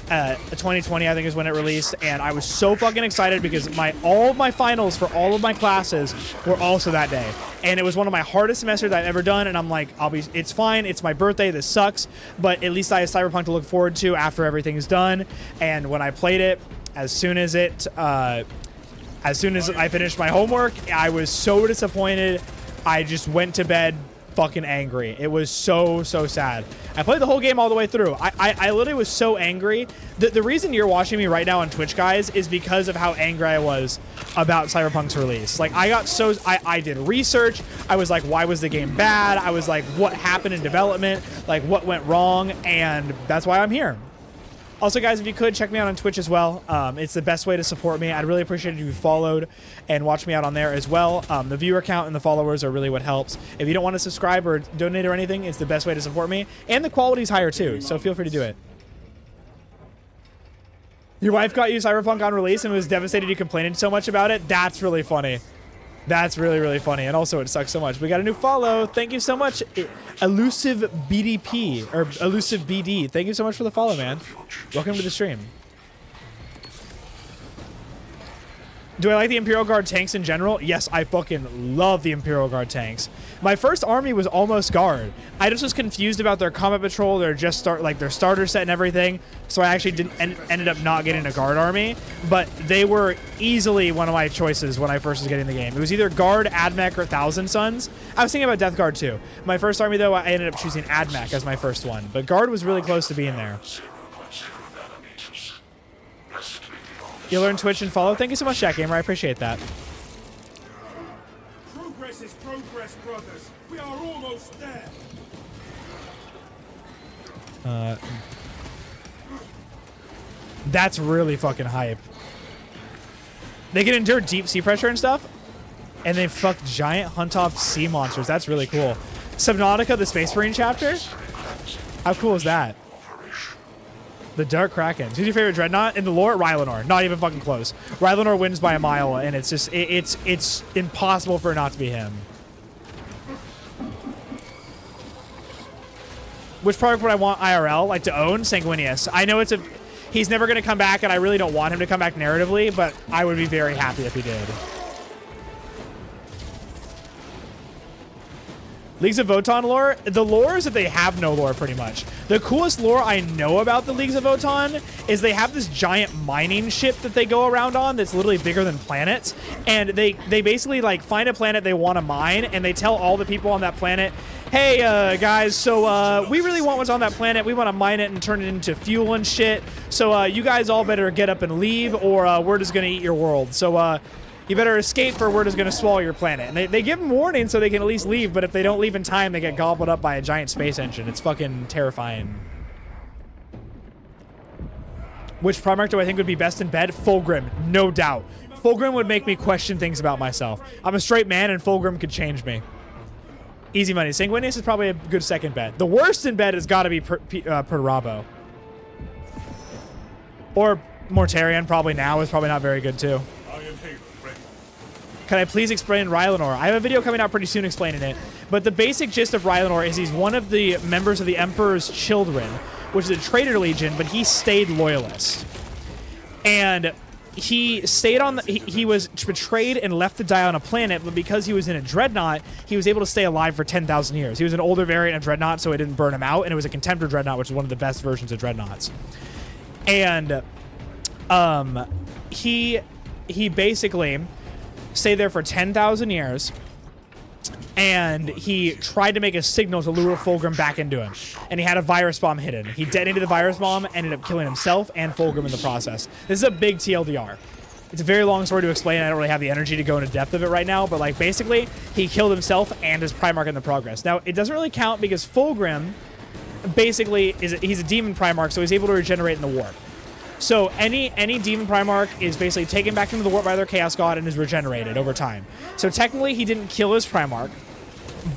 2020 I think is when it released, and I was so fucking excited because all of my finals for all of my classes were also that day, and it was one of my hardest semesters I've ever done, and I'm like, it's fine, it's my birthday, this sucks, but at least I have Cyberpunk to look forward to after everything is done. And when I played it, as soon as I finished my homework, I was so disappointed. I just went to bed fucking angry. It was so sad. I played the whole game all the way through. I literally was so angry. The reason you're watching me right now on Twitch, guys, is because of how angry I was about Cyberpunk's release. Like, I did research. I was like, why was the game bad? I was like, what happened in development? Like, what went wrong? And that's why I'm here. Also, guys, if you could, check me out on Twitch as well. It's the best way to support me. I'd really appreciate it if you followed and watched me out on there as well. The viewer count and the followers are really what helps. If you don't want to subscribe or donate or anything, it's the best way to support me. And the quality's higher, too, so feel free to do it. Your wife got you Cyberpunk on release and was devastated you complained so much about it? That's really funny. That's really, really funny. And also, it sucks so much. We got a new follow. Thank you so much, Elusive BDP, or Elusive BD. Thank you so much for the follow, man. Welcome to the stream. Do I like the Imperial Guard tanks in general? Yes, I fucking love the Imperial Guard tanks. My first army was almost Guard. I just was confused about their combat patrol, their their starter set and everything. So I actually ended up not getting a Guard army. But they were easily one of my choices when I first was getting the game. It was either Guard, AdMech, or Thousand Suns. I was thinking about Death Guard too. My first army though, I ended up choosing AdMech as my first one. But Guard was really close to being there. You learn Twitch and follow. Thank you so much, Jack Gamer. I appreciate that. Progress is progress, brothers. We are almost there. That's really fucking hype. They can endure deep sea pressure and stuff, and they fuck giant hunt-off sea monsters. That's really cool. Subnautica, the Space Marine chapter? How cool is that? The Dark Kraken. Who's your favorite Dreadnought? In the lore, Rylanor. Not even fucking close. Rylanor wins by a mile, and it's just, it's impossible for it not to be him. Which product would I want IRL, like to own? Sanguinius. I know he's never going to come back, and I really don't want him to come back narratively, but I would be very happy if he did. Leagues of Votann lore? The lore is that they have no lore, pretty much. The coolest lore I know about the Leagues of Votann is they have this giant mining ship that they go around on that's literally bigger than planets. And they basically, like, find a planet they want to mine, and they tell all the people on that planet, hey, guys, so we really want what's on that planet. We want to mine it and turn it into fuel and shit. So you guys all better get up and leave, or we're just going to eat your world. So You better escape or we're just going to swallow your planet. And they give them warning so they can at least leave, but if they don't leave in time, they get gobbled up by a giant space engine. It's fucking terrifying. Which Primarch do I think would be best in bed? Fulgrim, no doubt. Fulgrim would make me question things about myself. I'm a straight man, and Fulgrim could change me. Easy money. Sanguinius is probably a good second bet. The worst in bed has got to be Perturabo. Or Mortarion, probably now, is probably not very good, too. Can I please explain Rylanor? I have a video coming out pretty soon explaining it. But the basic gist of Rylanor is he's one of the members of the Emperor's Children, which is a traitor legion, but he stayed loyalist. And he stayed on he was betrayed and left to die on a planet, but because he was in a Dreadnought, he was able to stay alive for 10,000 years. He was an older variant of Dreadnought, so it didn't burn him out, and it was a Contemptor Dreadnought, which is one of the best versions of Dreadnoughts. And he basically stayed there for 10,000 years, and he tried to make a signal to lure Fulgrim back into him. And he had a virus bomb hidden. He detonated the virus bomb, ended up killing himself and Fulgrim in the process. This is a big TLDR. It's a very long story to explain. I don't really have the energy to go into depth of it right now, but like basically, he killed himself and his Primarch in the progress. Now, it doesn't really count because Fulgrim basically he's a demon Primarch, so he's able to regenerate in the warp. So any demon Primarch is basically taken back into the warp by their Chaos God and is regenerated over time. So technically he didn't kill his Primarch,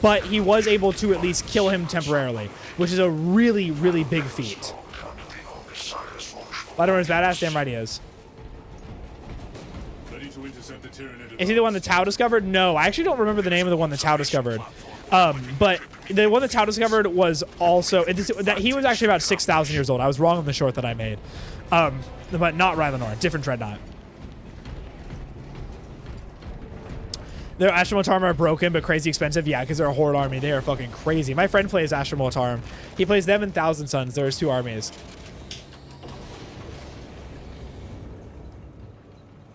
but he was able to at least kill him temporarily, which is a really, really big feat. Rylanor is badass, damn right he is. Is he the one that Tau discovered? No, I actually don't remember the name of the one that Tau discovered. But the one that Tau discovered was also that he was actually about 6,000 years old. I was wrong on the short that I made. But not Rylanor, different Dreadnought. Their Ashram Mortarum are broken but crazy expensive. Yeah, because they're a horde army. They are fucking crazy. My friend plays Ashram Mortarum. He plays them in Thousand Suns. There's 2 armies.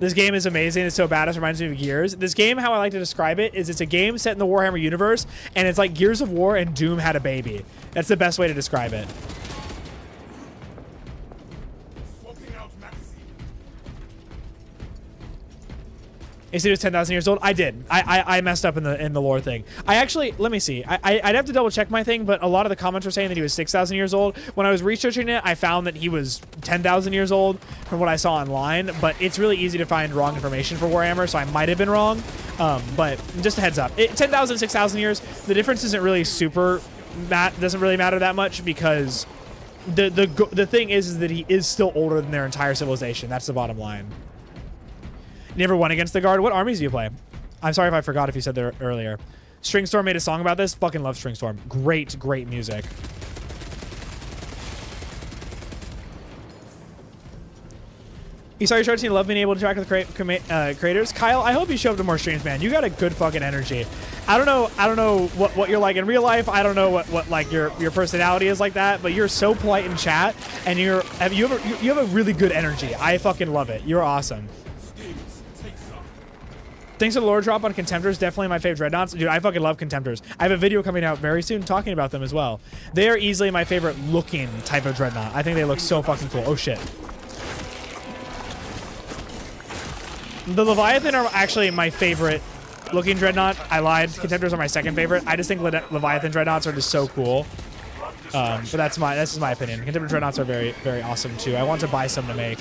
This game is amazing. It's so badass. It reminds me of Gears. This game, how I like to describe it, is it's a game set in the Warhammer universe, and it's like Gears of War and Doom had a baby. That's the best way to describe it. You said he was 10,000 years old? I did. I messed up in the lore thing. I actually, let me see. I'd have to double check my thing, but a lot of the comments were saying that he was 6,000 years old. When I was researching it, I found that he was 10,000 years old from what I saw online, but it's really easy to find wrong information for Warhammer, so I might have been wrong. But just a heads up. 10,000, 6,000 years, the difference isn't really doesn't really matter that much because the thing is that he is still older than their entire civilization. That's the bottom line. Never won against the Guard. What armies do you play? I'm sorry if I forgot if you said that earlier. Stringstorm made a song about this. Fucking love Stringstorm. Great, great music. You saw your short team love being able to interact with creators. Kyle, I hope you show up to more streams, man. You got a good fucking energy. I don't know what you're like in real life. I don't know what like your personality is like that, but you're so polite in chat, and you have a really good energy. I fucking love it. You're awesome. Thanks for the lore drop on Contemptors. Definitely my favorite Dreadnoughts. Dude, I fucking love Contemptors. I have a video coming out very soon talking about them as well. They are easily my favorite looking type of Dreadnought. I think they look so fucking cool. Oh, shit. The Leviathan are actually my favorite looking Dreadnought. I lied. Contemptors are my second favorite. I just think Leviathan Dreadnoughts are just so cool. But that's just my opinion. Contemptor Dreadnoughts are very, very awesome too. I want to buy some to make.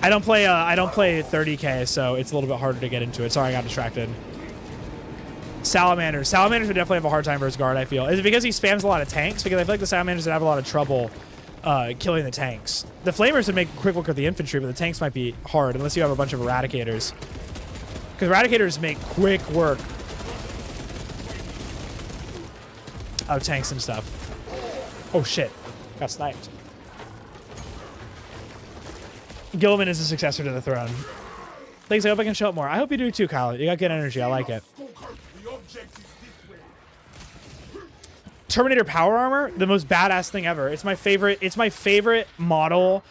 I don't play 30k, so it's a little bit harder to get into it. Sorry, I got distracted. Salamanders. Salamanders would definitely have a hard time versus Guard, I feel. Is it because he spams a lot of tanks? Because I feel like the Salamanders would have a lot of trouble killing the tanks. The Flamers would make quick work of the infantry, but the tanks might be hard unless you have a bunch of Eradicators. Because Eradicators make quick work of tanks and stuff. Oh, shit. Got sniped. Gilliman is the successor to the throne. Thanks, I hope I can show up more. I hope you do too, Kyle. You got good energy. I like it. Terminator power armor, the most badass thing ever. It's my favorite model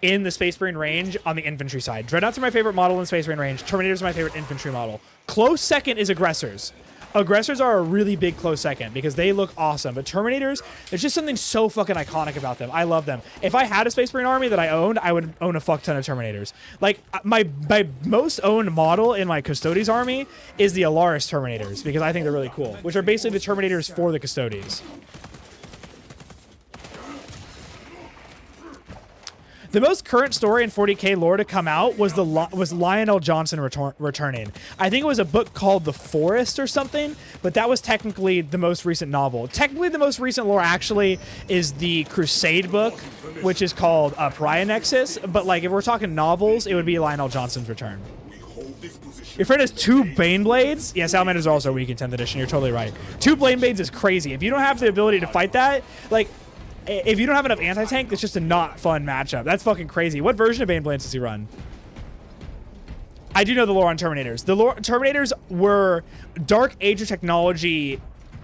in the Space Marine range on the infantry side. Dreadnoughts are my favorite model in Space Marine range. Terminators are my favorite infantry model. Close second is Aggressors. Aggressors are a really big close second because they look awesome. But Terminators, there's just something so fucking iconic about them. I love them. If I had a Space Marine army that I owned, I would own a fuck ton of Terminators. Like, my most owned model in my Custodes army is the Alaris Terminators because I think they're really cool, which are basically the Terminators for the Custodes. The most current story in 40k lore to come out was Lionel Johnson returning. I think it was a book called The Forest or something, but that was technically the most recent novel. Technically, the most recent lore actually is the Crusade book, which is called Pariah Nexus. But like, if we're talking novels, it would be Lionel Johnson's return. Your friend has 2 Baneblades? Yeah, Salamanders are also weak in 10th edition. You're totally right. 2 Baneblades is crazy. If you don't have the ability to fight that, like, if you don't have enough anti-tank, it's just a not fun matchup. That's fucking crazy. What version of Baneblades does he run? I do know the lore on Terminators. Terminators were Dark Age of technology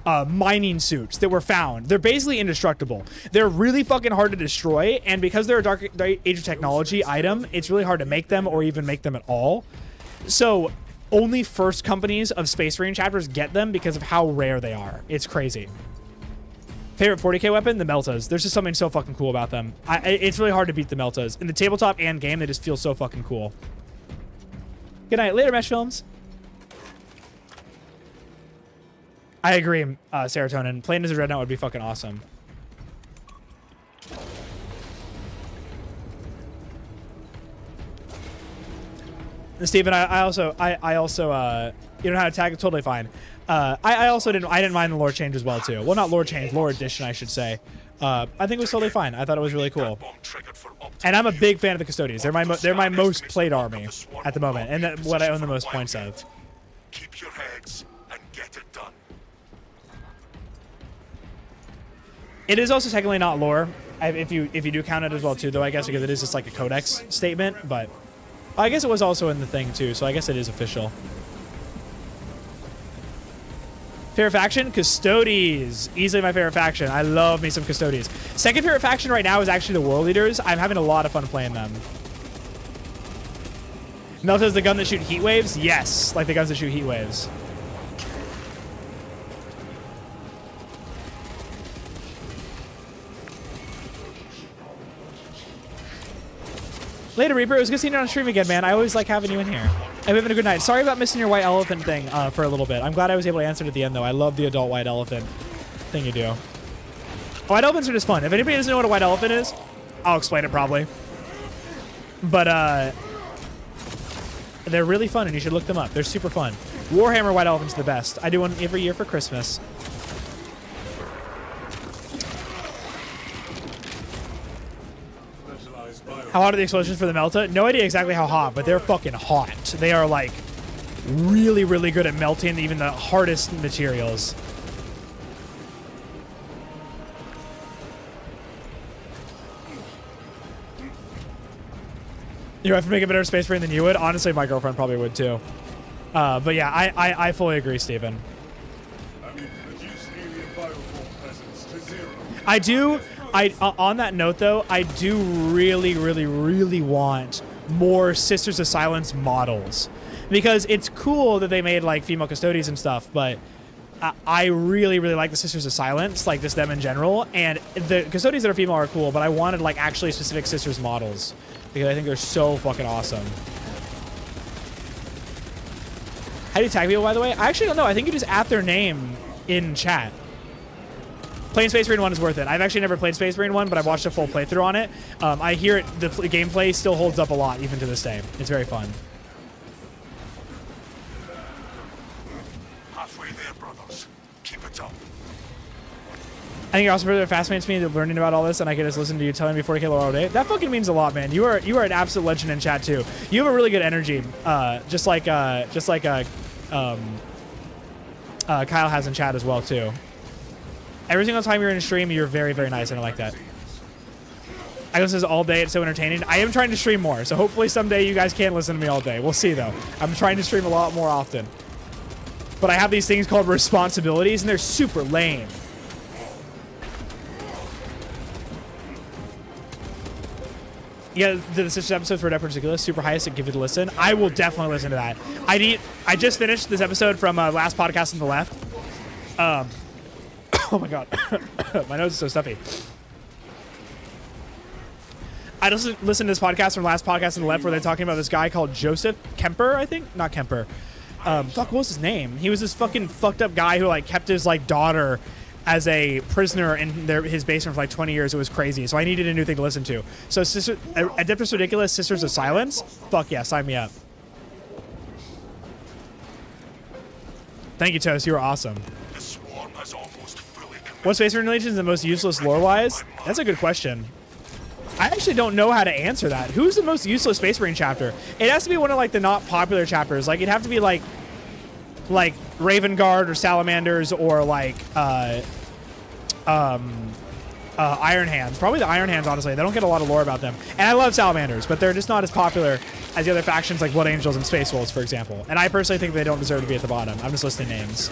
mining suits that were found. They're basically indestructible. They're really fucking hard to destroy, and because they're a Dark Age of technology item, it's really hard to make them or even make them at all. So only first companies of Space Marine chapters get them because of how rare they are. It's crazy. Favorite 40k weapon? The Meltas. There's just something so fucking cool about them. It's really hard to beat the Meltas. In the tabletop and game, they just feel so fucking cool. Good night. Later, Mesh Films. I agree, Serotonin. Playing as a Dreadnought would be fucking awesome. Steven, I also, you know how to tag it? Totally fine. I didn't mind the lore change as well too. Well, not lore change, lore addition, I should say. I think it was totally fine. I thought it was really cool. And I'm a big fan of the Custodians. They're my most played army at the moment, and what I own the most points of. Keep your heads and get it done. It is also technically not lore, if you do count it as well too, though, I guess, because it is just like a codex statement. But I guess it was also in the thing too, so I guess it is official. Favorite faction? Custodes. Easily my favorite faction. I love me some Custodes. Second favorite faction right now is actually the World Leaders. I'm having a lot of fun playing them. Melta is the gun that shoot heat waves? Yes, like the guns that shoot heat waves. Later, Reaper. It was good seeing you on stream again, man. I always like having you in here. I'm having a good night. Sorry about missing your white elephant thing for a little bit. I'm glad I was able to answer it at the end, though. I love the adult white elephant thing you do. White elephants are just fun. If anybody doesn't know what a white elephant is, I'll explain it probably. But they're really fun, and you should look them up. They're super fun. Warhammer white elephants are the best. I do one every year for Christmas. How hot are the explosions for the Melta? No idea exactly how hot, but they're fucking hot. They are like really, really good at melting even the hardest materials. You have to make a better Space Marine than you would? Honestly, my girlfriend probably would too. But yeah, I fully agree, Steven. I do. On that note, though, I do really, really, really want more Sisters of Silence models, because it's cool that they made like female Custodians and stuff, but I really, really like the Sisters of Silence, like just them in general, and the Custodians that are female are cool, but I wanted like actually specific Sisters models because I think they're so fucking awesome. How do you tag people, by the way? I actually don't know. I think you just at their name in chat. Playing Space Marine 1 is worth it. I've actually never played Space Marine 1, but I've watched a full playthrough on it. I hear the gameplay still holds up a lot, even to this day. It's very fun. Halfway there, brothers. Keep it up. I think you're also really fascinates me learning about all this, and I can just listen to you telling me 40k lore all day. That fucking means a lot, man. You are an absolute legend in chat too. You have a really good energy, just like Kyle has in chat as well too. Every single time you're in a stream, you're very, very nice, and I like that. I listen to this all day. It's so entertaining. I am trying to stream more, so hopefully someday you guys can listen to me all day. We'll see, though. I'm trying to stream a lot more often. But I have these things called responsibilities, and they're super lame. Yeah, the Sisters episodes for Dead Particular, super highest, and give it a listen. I will definitely listen to that. I just finished this episode from last podcast on the left. Oh my god, my nose is so stuffy. I just listened to this podcast from last podcast on the left where they're talking about this guy called Joseph Kemper, I think, not Kemper. Fuck, what was his name? He was this fucking fucked up guy who like kept his like daughter as a prisoner in his basement for like 20 years. It was crazy. So I needed a new thing to listen to. So Adeptus Ridiculous, Sisters of Silence. Fuck yeah, sign me up. Thank you, Toast. You were awesome. The swarm has almost fully committed. What Space Marine Legion is the most useless lore-wise? That's a good question. I actually don't know how to answer that. Who's the most useless Space Marine chapter? It has to be one of like the not popular chapters. Like it'd have to be like Raven Guard or Salamanders or like Iron Hands. Probably the Iron Hands, honestly. They don't get a lot of lore about them. And I love Salamanders, but they're just not as popular as the other factions like Blood Angels and Space Wolves, for example. And I personally think they don't deserve to be at the bottom. I'm just listing names.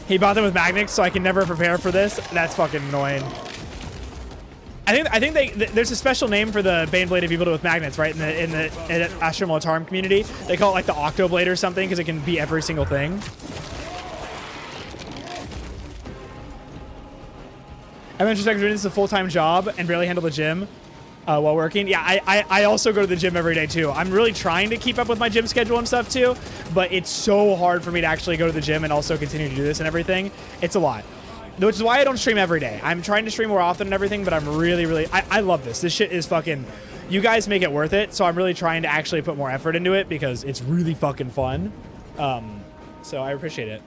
He bought them with magnets, so I can never prepare for this. That's fucking annoying. I think there's a special name for the Baneblade of Evil with magnets, right? In the Astra Militarum community, they call it like the Octoblade or something because it can be every single thing. Adventure Secretary, this is a full-time job and barely handle the gym while working. Yeah, I also go to the gym every day too. I'm really trying to keep up with my gym schedule and stuff too, but it's so hard for me to actually go to the gym and also continue to do this and everything. It's a lot. Which is why I don't stream every day. I'm trying to stream more often and everything, but I'm really, I love this. This shit is fucking, you guys make it worth it, so I'm really trying to actually put more effort into it because it's really fucking fun. So I appreciate it.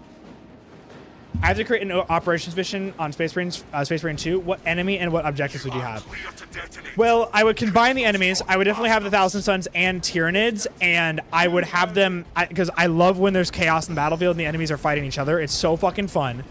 I have to create an operations mission on Space Marine 2. What enemy and what objectives would you have? Well, I would combine the enemies. I would definitely have the Thousand Sons and Tyranids, and I would have them, because I love when there's chaos in the battlefield and the enemies are fighting each other. It's so fucking fun.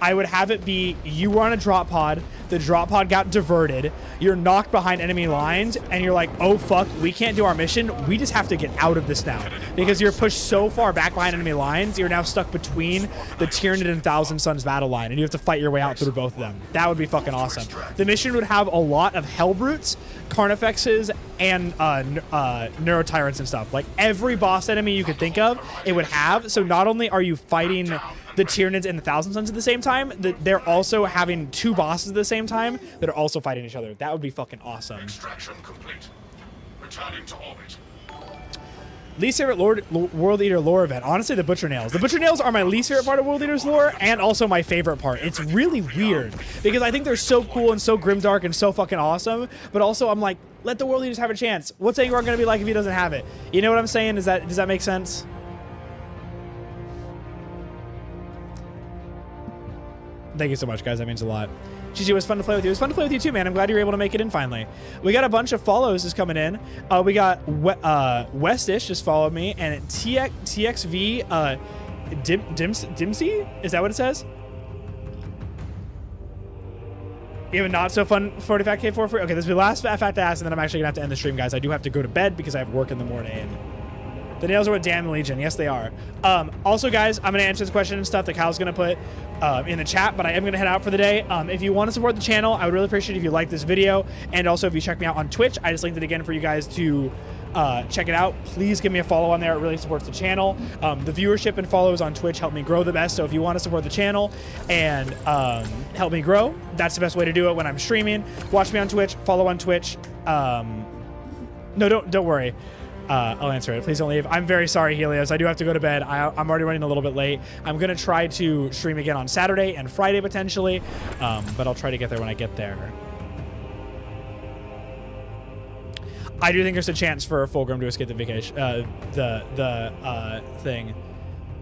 I would have it be you were on a drop pod, the drop pod got diverted, you're knocked behind enemy lines, and you're like, oh fuck, we can't do our mission, we just have to get out of this now. Because you're pushed so far back behind enemy lines, you're now stuck between the Tyranid and Thousand Sons battle line, and you have to fight your way out through both of them. That would be fucking awesome. The mission would have a lot of Hellbrutes, Carnifexes, and Neurotyrants and stuff. Like every boss enemy you could think of, it would have. So not only are you fighting the Tyranids and the Thousand Sons at the same time, they're also having two bosses at the same time that are also fighting each other. That would be fucking awesome. Extraction complete. Returning to orbit. Least favorite World Eater lore event. Honestly, the Butcher Nails. The Butcher Nails are my least favorite part of World Eater's lore, and also my favorite part. It's really weird because I think they're so cool and so grimdark and so fucking awesome, but also I'm like, let the World Eaters have a chance. What's Angron gonna be like if he doesn't have it? You know what I'm saying? Does that make sense? Thank you so much, guys. That means a lot. GG, it was fun to play with you. It was fun to play with you too, man. I'm glad you were able to make it in finally. We got a bunch of follows just coming in. We got Westish just followed me, and TXV Dimsy? Is that what it says? You have a not so fun 45k for free? Okay, this will be the last fact to ask, and then I'm actually gonna have to end the stream, guys. I do have to go to bed because I have work in the morning. The nails are what damn Legion. Yes, they are. Also, guys, I'm going to answer this question and stuff that Kyle's going to put in the chat, but I am going to head out for the day. If you want to support the channel, I would really appreciate it if you like this video. And also, if you check me out on Twitch, I just linked it again for you guys to check it out. Please give me a follow on there. It really supports the channel. The viewership and follows on Twitch help me grow the best. So if you want to support the channel and help me grow, that's the best way to do it when I'm streaming. Watch me on Twitch. Follow on Twitch. No, don't worry. I'll answer it. Please don't leave. I'm very sorry, Helios. I do have to go to bed. I'm already running a little bit late. I'm going to try to stream again on Saturday and Friday potentially, but I'll try to get there when I get there. I do think there's a chance for Fulgrim to escape the vacation, thing.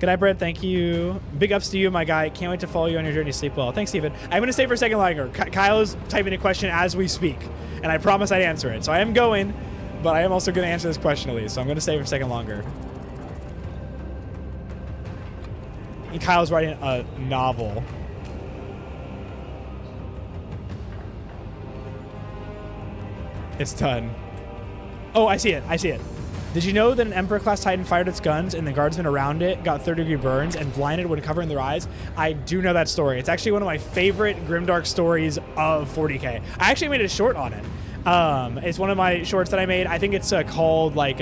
Good night, Brett. Thank you. Big ups to you, my guy. Can't wait to follow you on your journey. Sleep well. Thanks, Steven. I'm going to stay for a second longer. Kyle is typing a question as we speak, and I promise I'd answer it. So I am going. But I am also going to answer this question at least, so I'm going to stay for a second longer. And Kyle's writing a novel. It's done. Oh, I see it. I see it. Did you know that an Emperor-class Titan fired its guns and the guardsmen around it got third-degree burns and blinded when covering their eyes? I do know that story. It's actually one of my favorite grimdark stories of 40k. I actually made a short on it. It's one of my shorts that I made. I think it's called like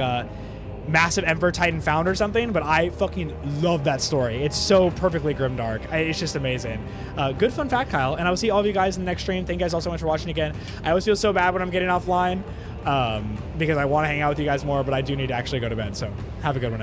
Massive Emperor Titan Found or something, but I fucking love that story. It's so perfectly grimdark. It's just amazing. Good fun fact, Kyle. And I will see all of you guys in the next stream. Thank you guys all so much for watching again. I always feel so bad when I'm getting offline because I want to hang out with you guys more, but I do need to actually go to bed. So have a good one, everyone.